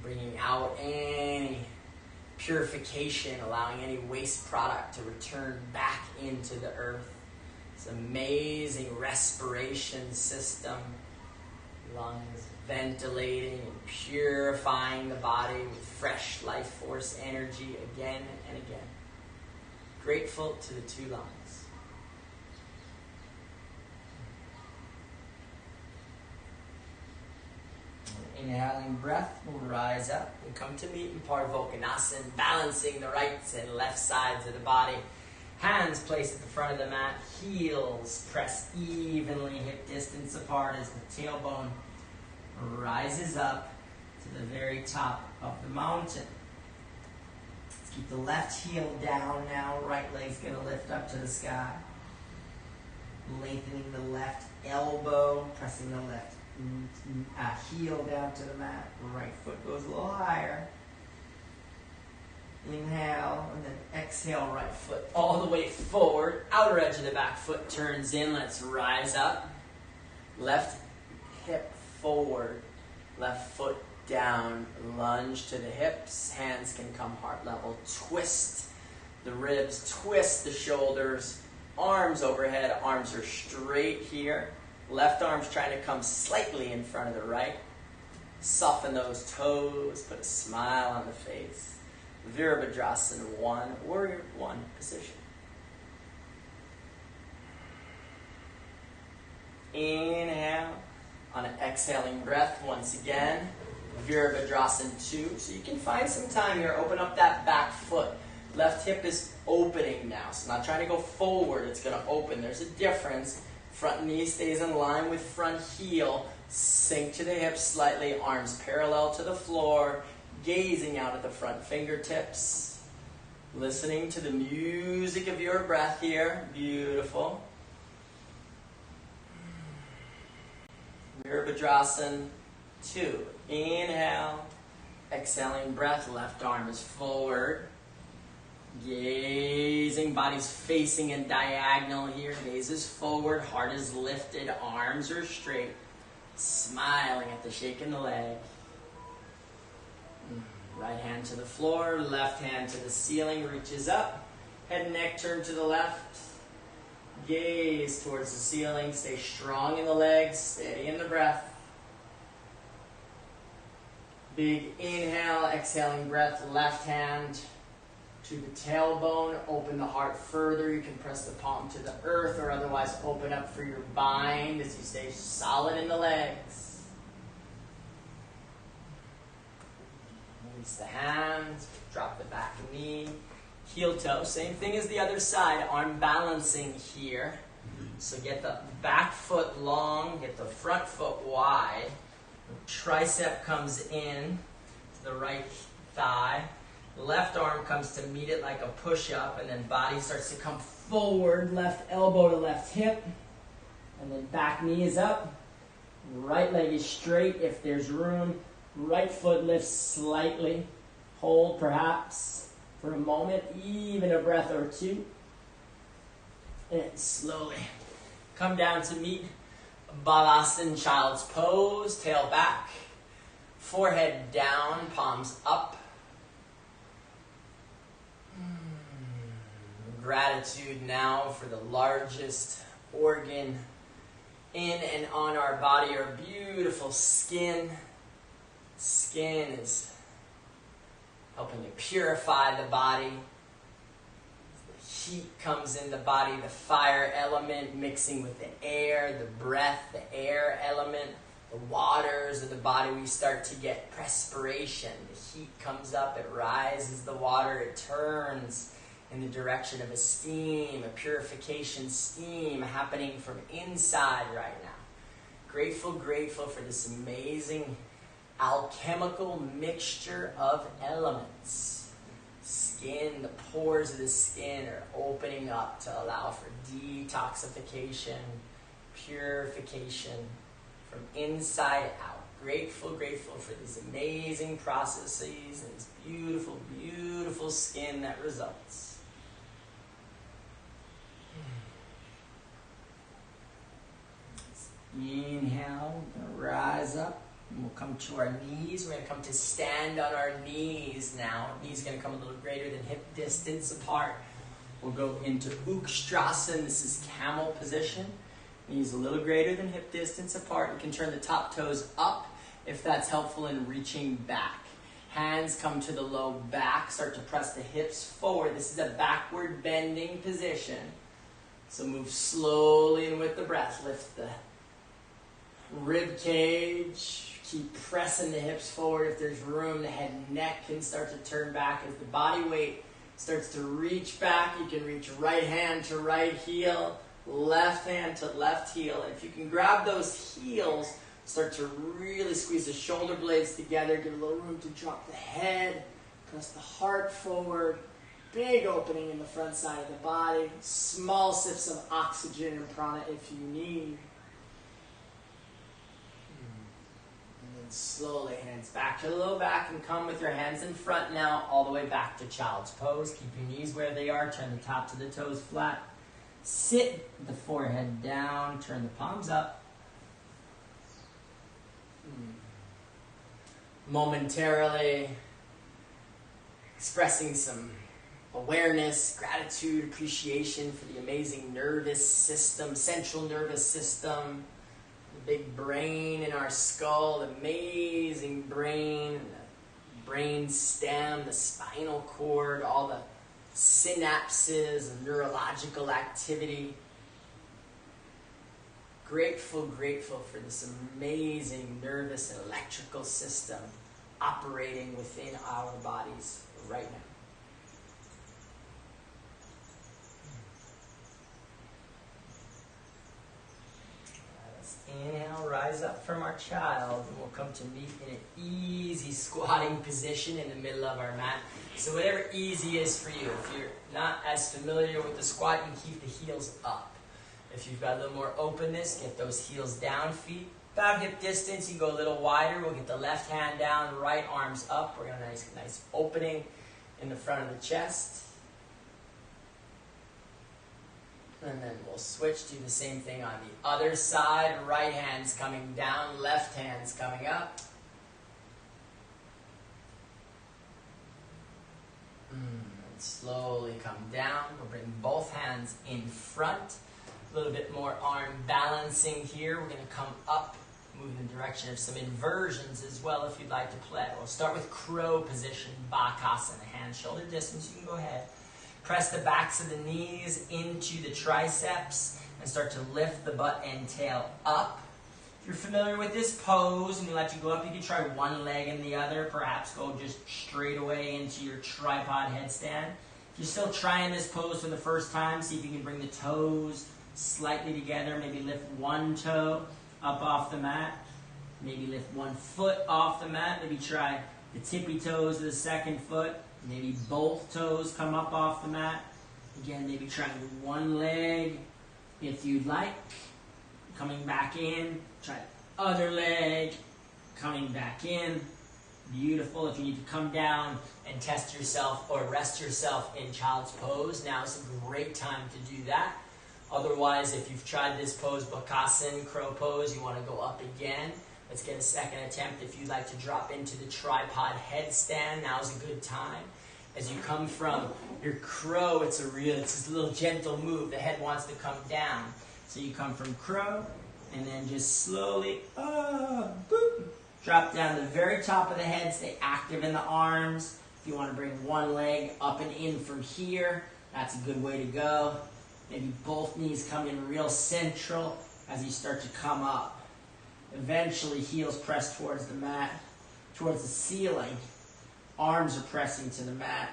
bringing out any purification, allowing any waste product to return back into the earth. This amazing respiration system. Lungs ventilating and purifying the body with fresh life force energy again and again. Grateful to the two lungs. Inhaling breath will rise up and come to meet in Parvokonasana, balancing the right and left sides of the body. Hands placed at the front of the mat, heels press evenly hip distance apart as the tailbone rises up to the very top of the mountain. Let's keep the left heel down now, right leg's going to lift up to the sky. Lengthening the left elbow, pressing the left heel down to the mat. Right foot goes a little higher. Inhale, and then exhale, right foot all the way forward. Outer edge of the back foot turns in. Let's rise up. Left hip forward. Left foot down. Lunge to the hips. Hands can come heart level. Twist the ribs. Twist the shoulders. Arms overhead. Arms are straight here. Left arm's trying to come slightly in front of the right. Soften those toes. Put a smile on the face. Virabhadrasana 1, Warrior 1 position. Inhale. On an exhaling breath, once again, Virabhadrasana 2. So you can find some time here. Open up that back foot. Left hip is opening now. So not trying to go forward. It's going to open. There's a difference. Front knee stays in line with front heel. Sink to the hips slightly. Arms parallel to the floor. Gazing out at the front fingertips. Listening to the music of your breath here. Beautiful. Virabhadrasana 2. Inhale. Exhaling breath. Left arm is forward. Gazing. Body's facing in diagonal here. Gaze is forward. Heart is lifted. Arms are straight. Smiling at the shake in the leg. Right hand to the floor, left hand to the ceiling, reaches up. Head and neck turn to the left. Gaze towards the ceiling, stay strong in the legs, steady in the breath. Big inhale, exhaling breath, left hand to the tailbone. Open the heart further. You can press the palm to the earth or otherwise open up for your bind as you stay solid in the legs. Release the hands, drop the back knee, heel toe. Same thing as the other side, arm balancing here. So get the back foot long, get the front foot wide. Tricep comes in to the right thigh. Left arm comes to meet it like a push-up, and then body starts to come forward, left elbow to left hip. And then back knee is up. Right leg is straight if there's room. Right foot lifts slightly. Hold perhaps for a moment, even a breath or two. And slowly come down to meet Balasana, child's pose. Tail back. Forehead down, palms up. Gratitude now for the largest organ in and on our body, our beautiful skin. Skin is helping to purify the body. The heat comes in the body, the fire element mixing with the air, the breath, the air element, the waters of the body. We start to get perspiration. The heat comes up, it rises the water, it turns in the direction of a steam, a purification steam happening from inside right now. Grateful for this amazing alchemical mixture of elements. Skin, the pores of the skin are opening up to allow for detoxification, purification from inside out. Grateful for these amazing processes and this beautiful skin that results. Inhale, rise up. And we'll come to our knees. We're going to come to stand on our knees now. Knees going to come a little greater than hip distance apart. We'll go into Ukstrasana. This is camel position. Knees a little greater than hip distance apart. You can turn the top toes up if that's helpful in reaching back. Hands come to the low back. Start to press the hips forward. This is a backward bending position. So move slowly and with the breath. Lift the rib cage. Keep pressing the hips forward. If there's room, the head and neck can start to turn back as the body weight starts to reach back. You can reach right hand to right heel, left hand to left heel. And if you can grab those heels, start to really squeeze the shoulder blades together. Give a little room to drop the head. Press the heart forward. Big opening in the front side of the body. Small sips of oxygen and prana if you need. And then Slowly, hands back to the low back and come with your hands in front now, all the way back to child's pose. Keep your knees where they are, turn the tops of the toes flat. Sit the forehead down, turn the palms up. Momentarily expressing some awareness, gratitude, appreciation for the amazing nervous system, central nervous system, the big brain in our skull, the amazing brain, the brain stem, the spinal cord, all the synapses and neurological activity. Grateful for this amazing nervous and electrical system operating within our bodies right now. Let's inhale, rise up from our child, and we'll come to meet in an easy squatting position in the middle of our mat. So whatever easy is for you. If you're not as familiar with the squat, you can keep the heels up. If you've got a little more openness, get those heels down, feet about hip distance. You can go a little wider. We'll get the left hand down, right arms up. We're going to have a nice opening in the front of the chest. And then we'll switch, do the same thing on the other side. Right hand's coming down, left hand's coming up. And slowly come down. We'll bring both hands in front. A little bit more arm balancing here. We're going to come up, move in the direction of some inversions as well if you'd like to play. We'll start with crow position, Bakasana, hand shoulder distance. You can go ahead. Press the backs of the knees into the triceps and start to lift the butt and tail up. If you're familiar with this pose and we let you go up, you can try one leg and the other. Perhaps go just straight away into your tripod headstand. If you're still trying this pose for the first time, see if you can bring the toes slightly together. Maybe lift one toe up off the mat. Maybe lift one foot off the mat. Maybe try the tippy toes of the second foot. Maybe both toes come up off the mat. Again, maybe trying one leg if you'd like. Coming back in. Try the other leg. Coming back in. Beautiful. If you need to come down and test yourself or rest yourself in child's pose, now is a great time to do that. Otherwise, if you've tried this pose, Bakasana, crow pose, you want to go up again. Let's get a second attempt. If you'd like to drop into the tripod headstand, now's a good time. As you come from your crow, it's a little gentle move. The head wants to come down. So you come from crow, and then just slowly, boop, drop down to the very top of the head. Stay active in the arms. If you want to bring one leg up and in from here, that's a good way to go. Maybe both knees come in real central as you start to come up. Eventually, heels press towards the mat, towards the ceiling. Arms are pressing to the mat.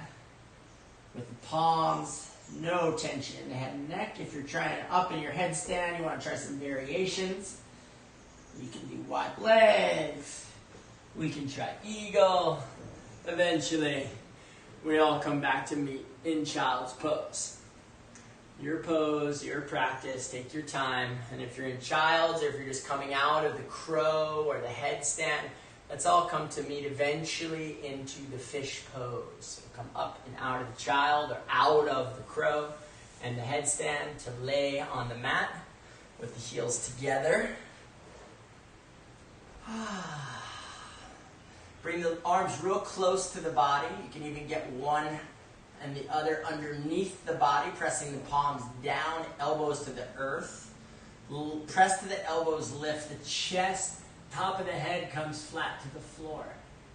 With the palms, no tension in the head and neck. If you're trying up in your headstand, you want to try some variations. You can do wide legs. We can try eagle. Eventually, we all come back to meet in child's pose. Your pose, your practice, take your time. And if you're in child's or if you're just coming out of the crow or the headstand, let's all come to meet eventually into the fish pose. So come up and out of the child or out of the crow and the headstand to lay on the mat with the heels together. Bring the arms real close to the body. You can even get one and the other underneath the body, pressing the palms down, elbows to the earth. Press to the elbows, lift the chest. Top of the head comes flat to the floor.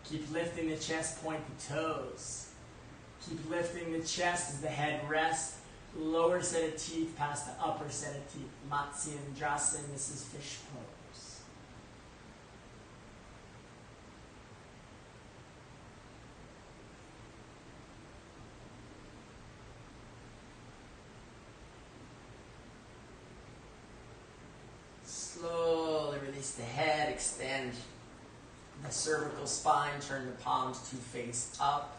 Keep lifting the chest, point the toes. Keep lifting the chest as the head rests. Lower set of teeth past the upper set of teeth. Matsyendrasana, this is fish pose. Slowly release the head, extend the cervical spine, turn the palms to face up.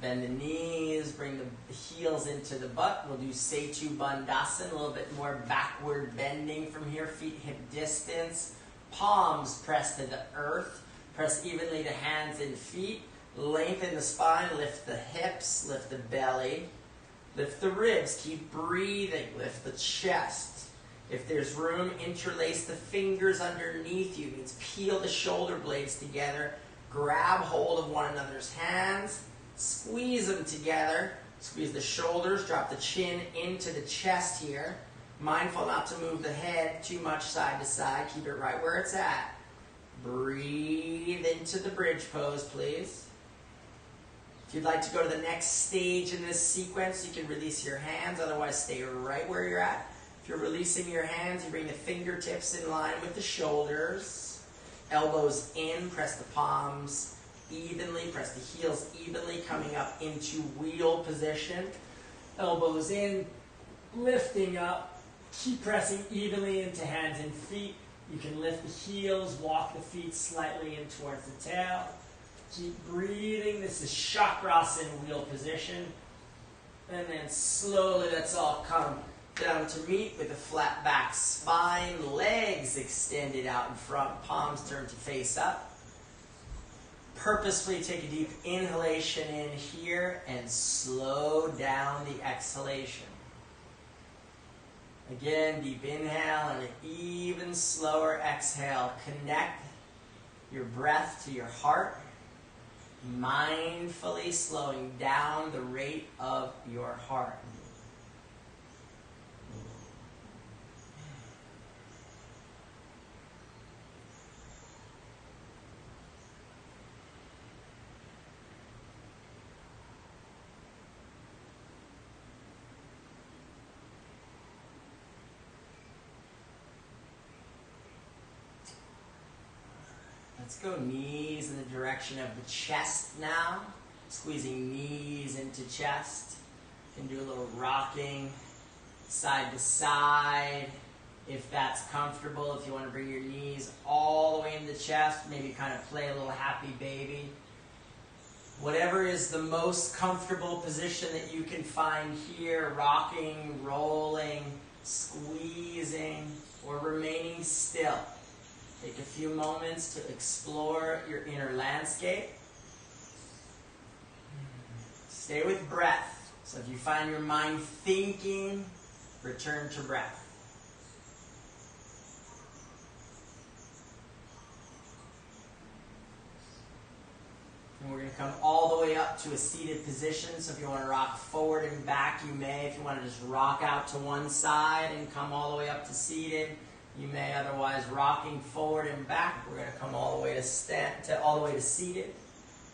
Bend the knees, bring the heels into the butt. We'll do Setu Bandhasana, a little bit more backward bending from here, feet hip distance. Palms press to the earth. Press evenly to hands and feet. Lengthen the spine. Lift the hips. Lift the belly. Lift the ribs. Keep breathing. Lift the chest. If there's room, interlace the fingers underneath you. It means peel the shoulder blades together. Grab hold of one another's hands. Squeeze them together. Squeeze the shoulders. Drop the chin into the chest here. Mindful not to move the head too much side to side. Keep it right where it's at. Breathe into the bridge pose, please. If you'd like to go to the next stage in this sequence, you can release your hands. Otherwise, stay right where you're at. If you're releasing your hands, you bring the fingertips in line with the shoulders. Elbows in, press the palms evenly, press the heels evenly, coming up into wheel position. Elbows in, lifting up. Keep pressing evenly into hands and feet. You can lift the heels, walk the feet slightly in towards the tail. Keep breathing. This is Chakrasana wheel position. And then slowly let's all come down to meet with a flat back spine, legs extended out in front, palms turned to face up. Purposefully take a deep inhalation in here and slow down the exhalation. Again, deep inhale and an even slower exhale. Connect your breath to your heart, mindfully slowing down the rate of your heart. Let's go knees in the direction of the chest now. Squeezing knees into chest. You can do a little rocking side to side if that's comfortable. If you want to bring your knees all the way into the chest, maybe kind of play a little happy baby. Whatever is the most comfortable position that you can find here, rocking, rolling, squeezing, or remaining still. Take a few moments to explore your inner landscape. Stay with breath. So if you find your mind thinking, return to breath. And we're going to come all the way up to a seated position. So if you want to rock forward and back, you may. If you want to just rock out to one side and come all the way up to seated, you may. Otherwise, rocking forward and back, we're going to come all the way to seated.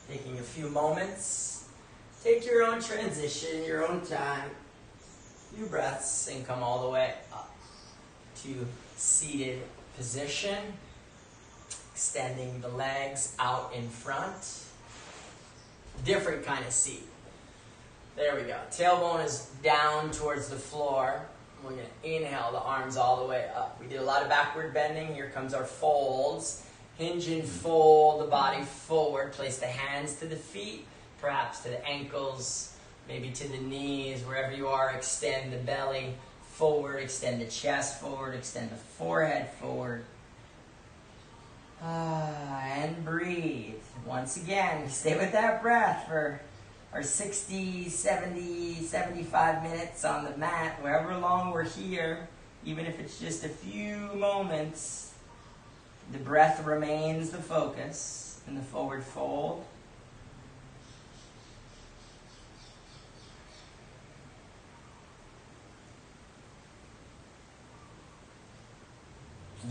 Taking a few moments. Take your own transition, your own time. Few breaths and come all the way up to seated position. Extending the legs out in front. Different kind of seat. There we go. Tailbone is down towards the floor. We're going to inhale the arms all the way up. We did a lot of backward bending. Here comes our folds. Hinge and fold the body forward. Place the hands to the feet, perhaps to the ankles, maybe to the knees. Wherever you are, extend the belly forward, extend the chest forward, extend the forehead forward. And breathe. Once again, stay with that breath for our 60, 70, 75 minutes on the mat, wherever long we're here, even if it's just a few moments, the breath remains the focus in the forward fold.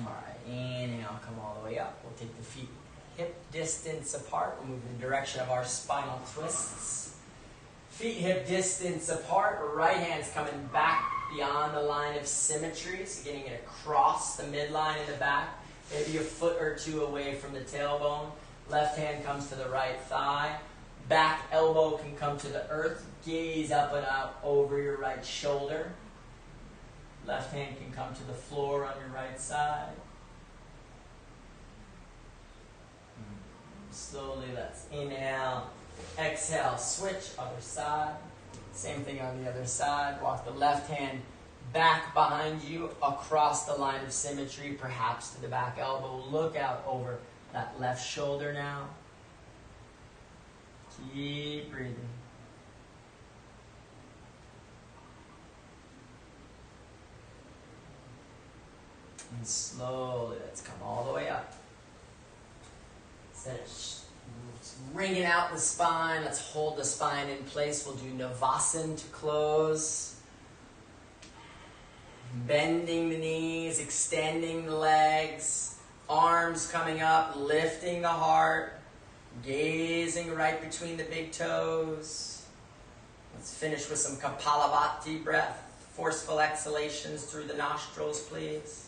All right, inhale, come all the way up. We'll take the feet hip distance apart. We'll move in the direction of our spinal twists. Feet hip distance apart. Right hand's coming back beyond the line of symmetry. So getting it across the midline in the back. Maybe a foot or two away from the tailbone. Left hand comes to the right thigh. Back elbow can come to the earth. Gaze up and out over your right shoulder. Left hand can come to the floor on your right side. Slowly, let's inhale, exhale, switch, other side. Same thing on the other side. Walk the left hand Back behind you, across the line of symmetry, perhaps to the back elbow. Look out over that left shoulder now. Keep breathing. And slowly, let's come all the way up. Ringing out the spine. Let's hold the spine in place. We'll do Navasana to close. Bending the knees, extending the legs, arms coming up, lifting the heart, gazing right between the big toes. Let's finish with some Kapalabhati breath. Forceful exhalations through the nostrils, please.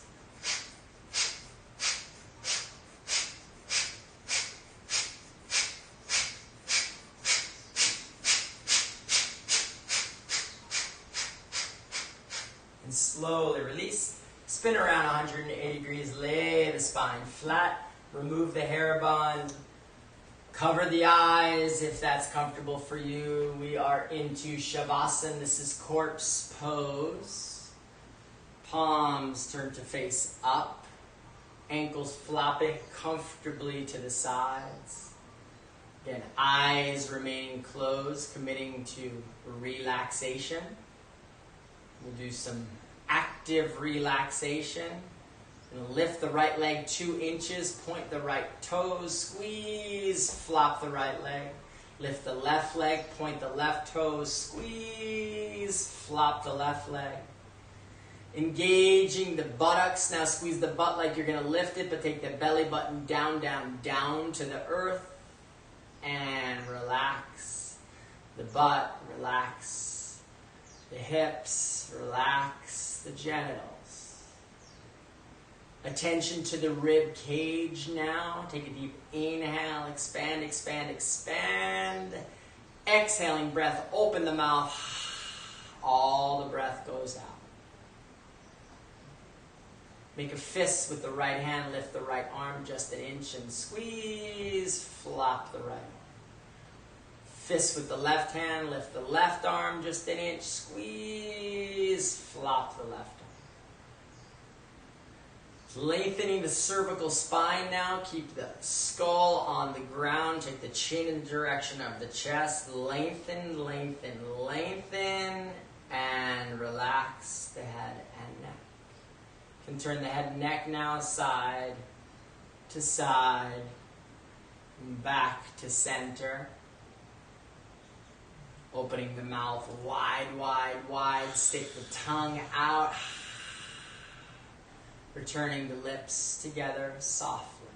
And slowly release. Spin around 180 degrees. Lay the spine flat. Remove the hair band. Cover the eyes if that's comfortable for you. We are into Shavasana. This is corpse pose. Palms turn to face up. Ankles flopping comfortably to the sides. Again, eyes remaining closed, committing to relaxation. We'll do some active relaxation. And lift the right leg 2 inches, point the right toes, squeeze, flop the right leg. Lift the left leg, point the left toes, squeeze, flop the left leg. Engaging the buttocks. Now squeeze the butt like you're going to lift it, but take the belly button down, down, down to the earth. And relax the butt, relax the hips, relax the genitals. Attention to the rib cage now. Take a deep inhale, expand, expand, expand. Exhaling breath, open the mouth. All the breath goes out. Make a fist with the right hand, lift the right arm just 1 inch and squeeze, flop the right arm. Fist with the left hand, lift the left arm just 1 inch, squeeze, flop the left arm. Lengthening the cervical spine now, keep the skull on the ground, take the chin in the direction of the chest, lengthen, lengthen, lengthen, and relax the head and neck. You can turn the head and neck now side to side, and back to center. Opening the mouth wide, wide, wide. Stick the tongue out. Returning the lips together softly.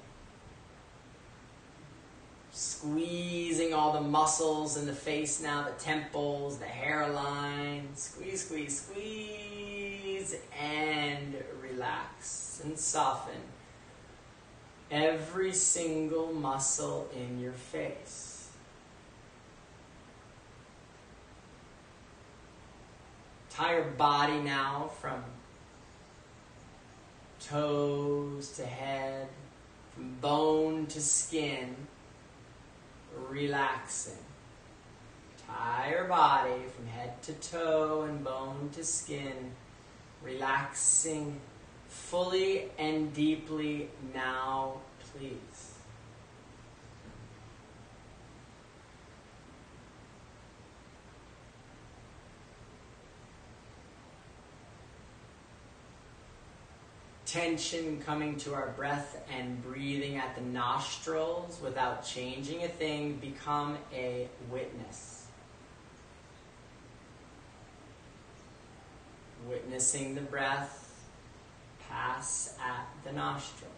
Squeezing all the muscles in the face now, the temples, the hairline. Squeeze, squeeze, squeeze, and relax and soften every single muscle in your face. Entire body now from toes to head, from bone to skin, relaxing. Entire body from head to toe and bone to skin, relaxing fully and deeply now, please. Tension coming to our breath and breathing at the nostrils without changing a thing. Become a witness. Witnessing the breath pass at the nostrils.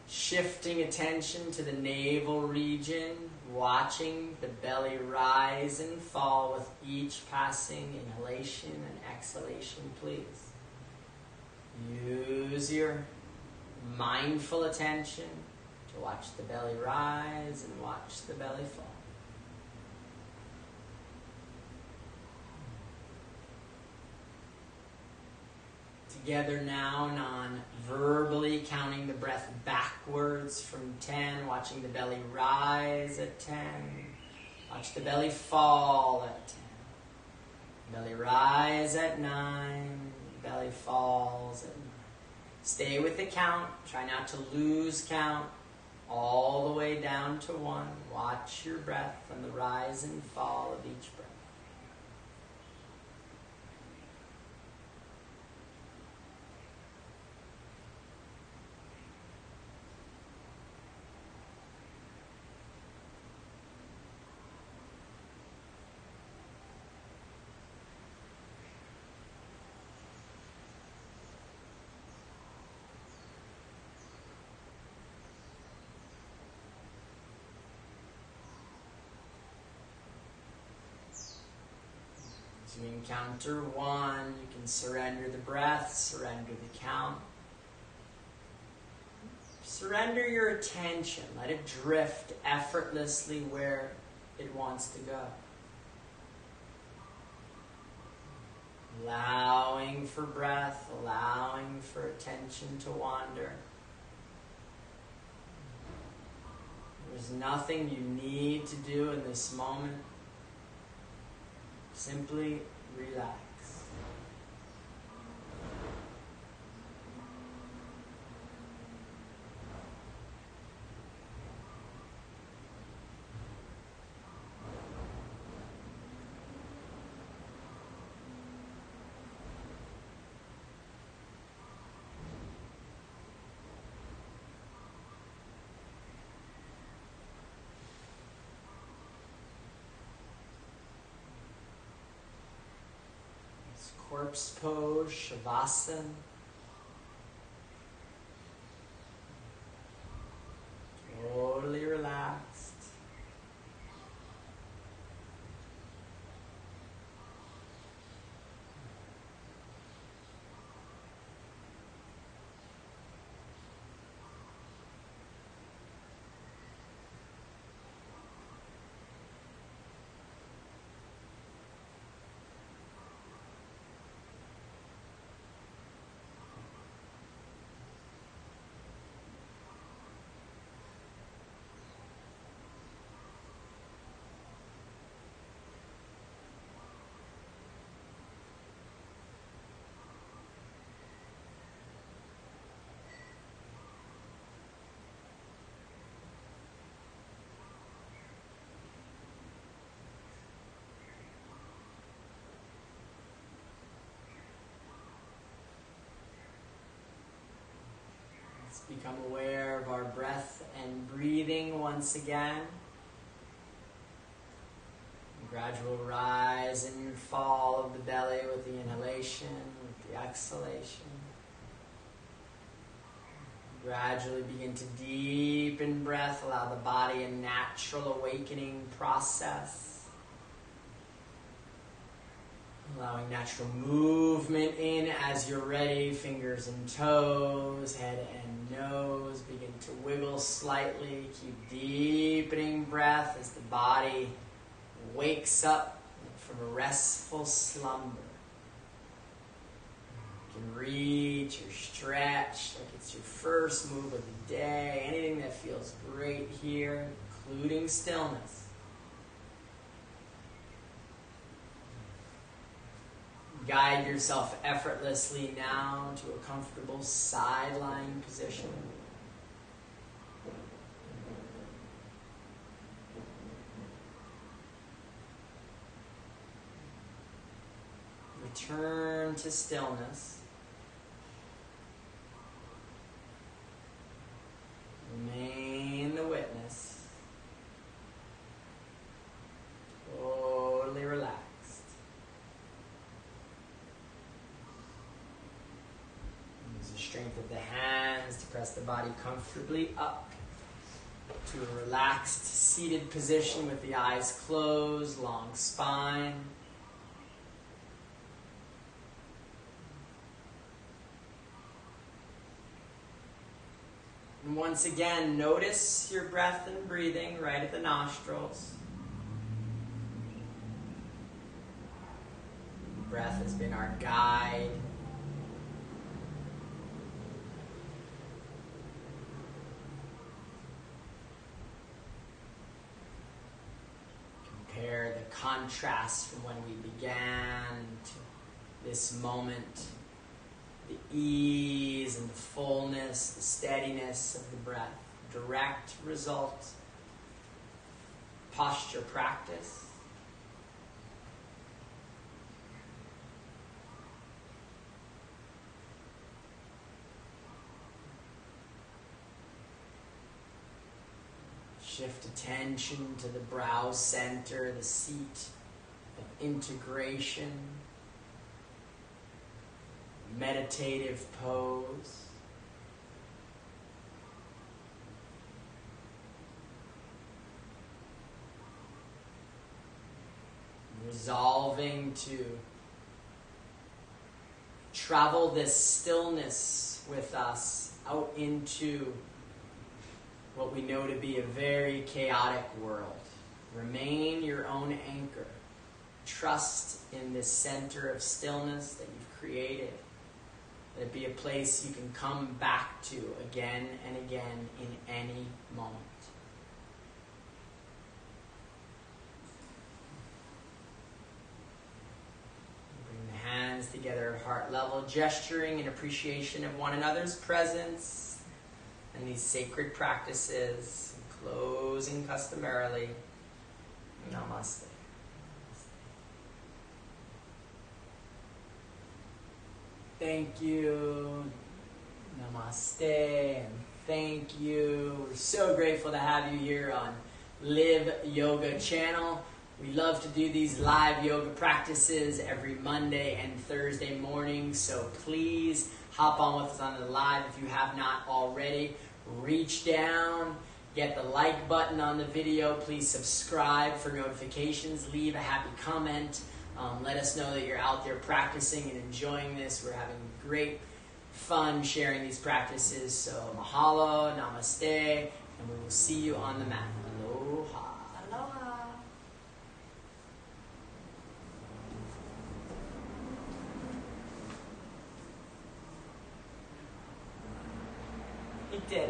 Shifting attention to the navel region, watching the belly rise and fall with each passing inhalation and exhalation, please. Use your mindful attention to watch the belly rise and watch the belly fall. together now, non-verbally, counting the breath backwards from 10, watching the belly rise at 10. Watch the belly fall at 10. Belly rise at 9. Belly falls at 9. Stay with the count. Try not to lose count. All the way down to 1. Watch your breath and the rise and fall of each breath. As you encounter 1, you can surrender the breath, surrender the count. Surrender your attention. Let it drift effortlessly where it wants to go. Allowing for breath, allowing for attention to wander. There's nothing you need to do in this moment. Simply relax. Corpse pose, Shavasana. Totally relaxed. Become aware of our breath and breathing once again. Gradual rise and fall of the belly with the inhalation, with the exhalation. Gradually begin to deepen breath, allow the body a natural awakening process. Allowing natural movement in as you're ready, fingers and toes, head and nose. Begin to wiggle slightly. Keep deepening breath as the body wakes up from a restful slumber. You can reach or stretch like it's your first move of the day. Anything that feels great here, including stillness. Guide yourself effortlessly now to a comfortable side lying position. Return to stillness. Remain the witness. Totally relaxed. Use the strength of the hands to press the body comfortably up to a relaxed seated position with the eyes closed, long spine. And once again, notice your breath and breathing right at the nostrils. Breath has been our guide. contrast from when we began to this moment, the ease and the fullness, the steadiness of the breath, direct result, posture practice. Shift attention to the brow center, the seat of integration, meditative pose. Resolving to travel this stillness with us out into what we know to be a very chaotic world. Remain your own anchor. Trust in this center of stillness that you've created. Let it be a place you can come back to again and again in any moment. Bring the hands together at heart level, gesturing in appreciation of one another's presence and these sacred practices. Closing customarily. Namaste. Thank you. Namaste and thank you. We're so grateful to have you here on Live Yoga channel. We love to do these live yoga practices every Monday and Thursday morning, so please hop on with us on the live if you have not already. Reach down, get the like button on the video. Please subscribe for notifications. Leave a happy comment. Let us know that you're out there practicing and enjoying this. We're having great fun sharing these practices. So mahalo, namaste, and we will see you on the mat. Aloha. Aloha. He did it.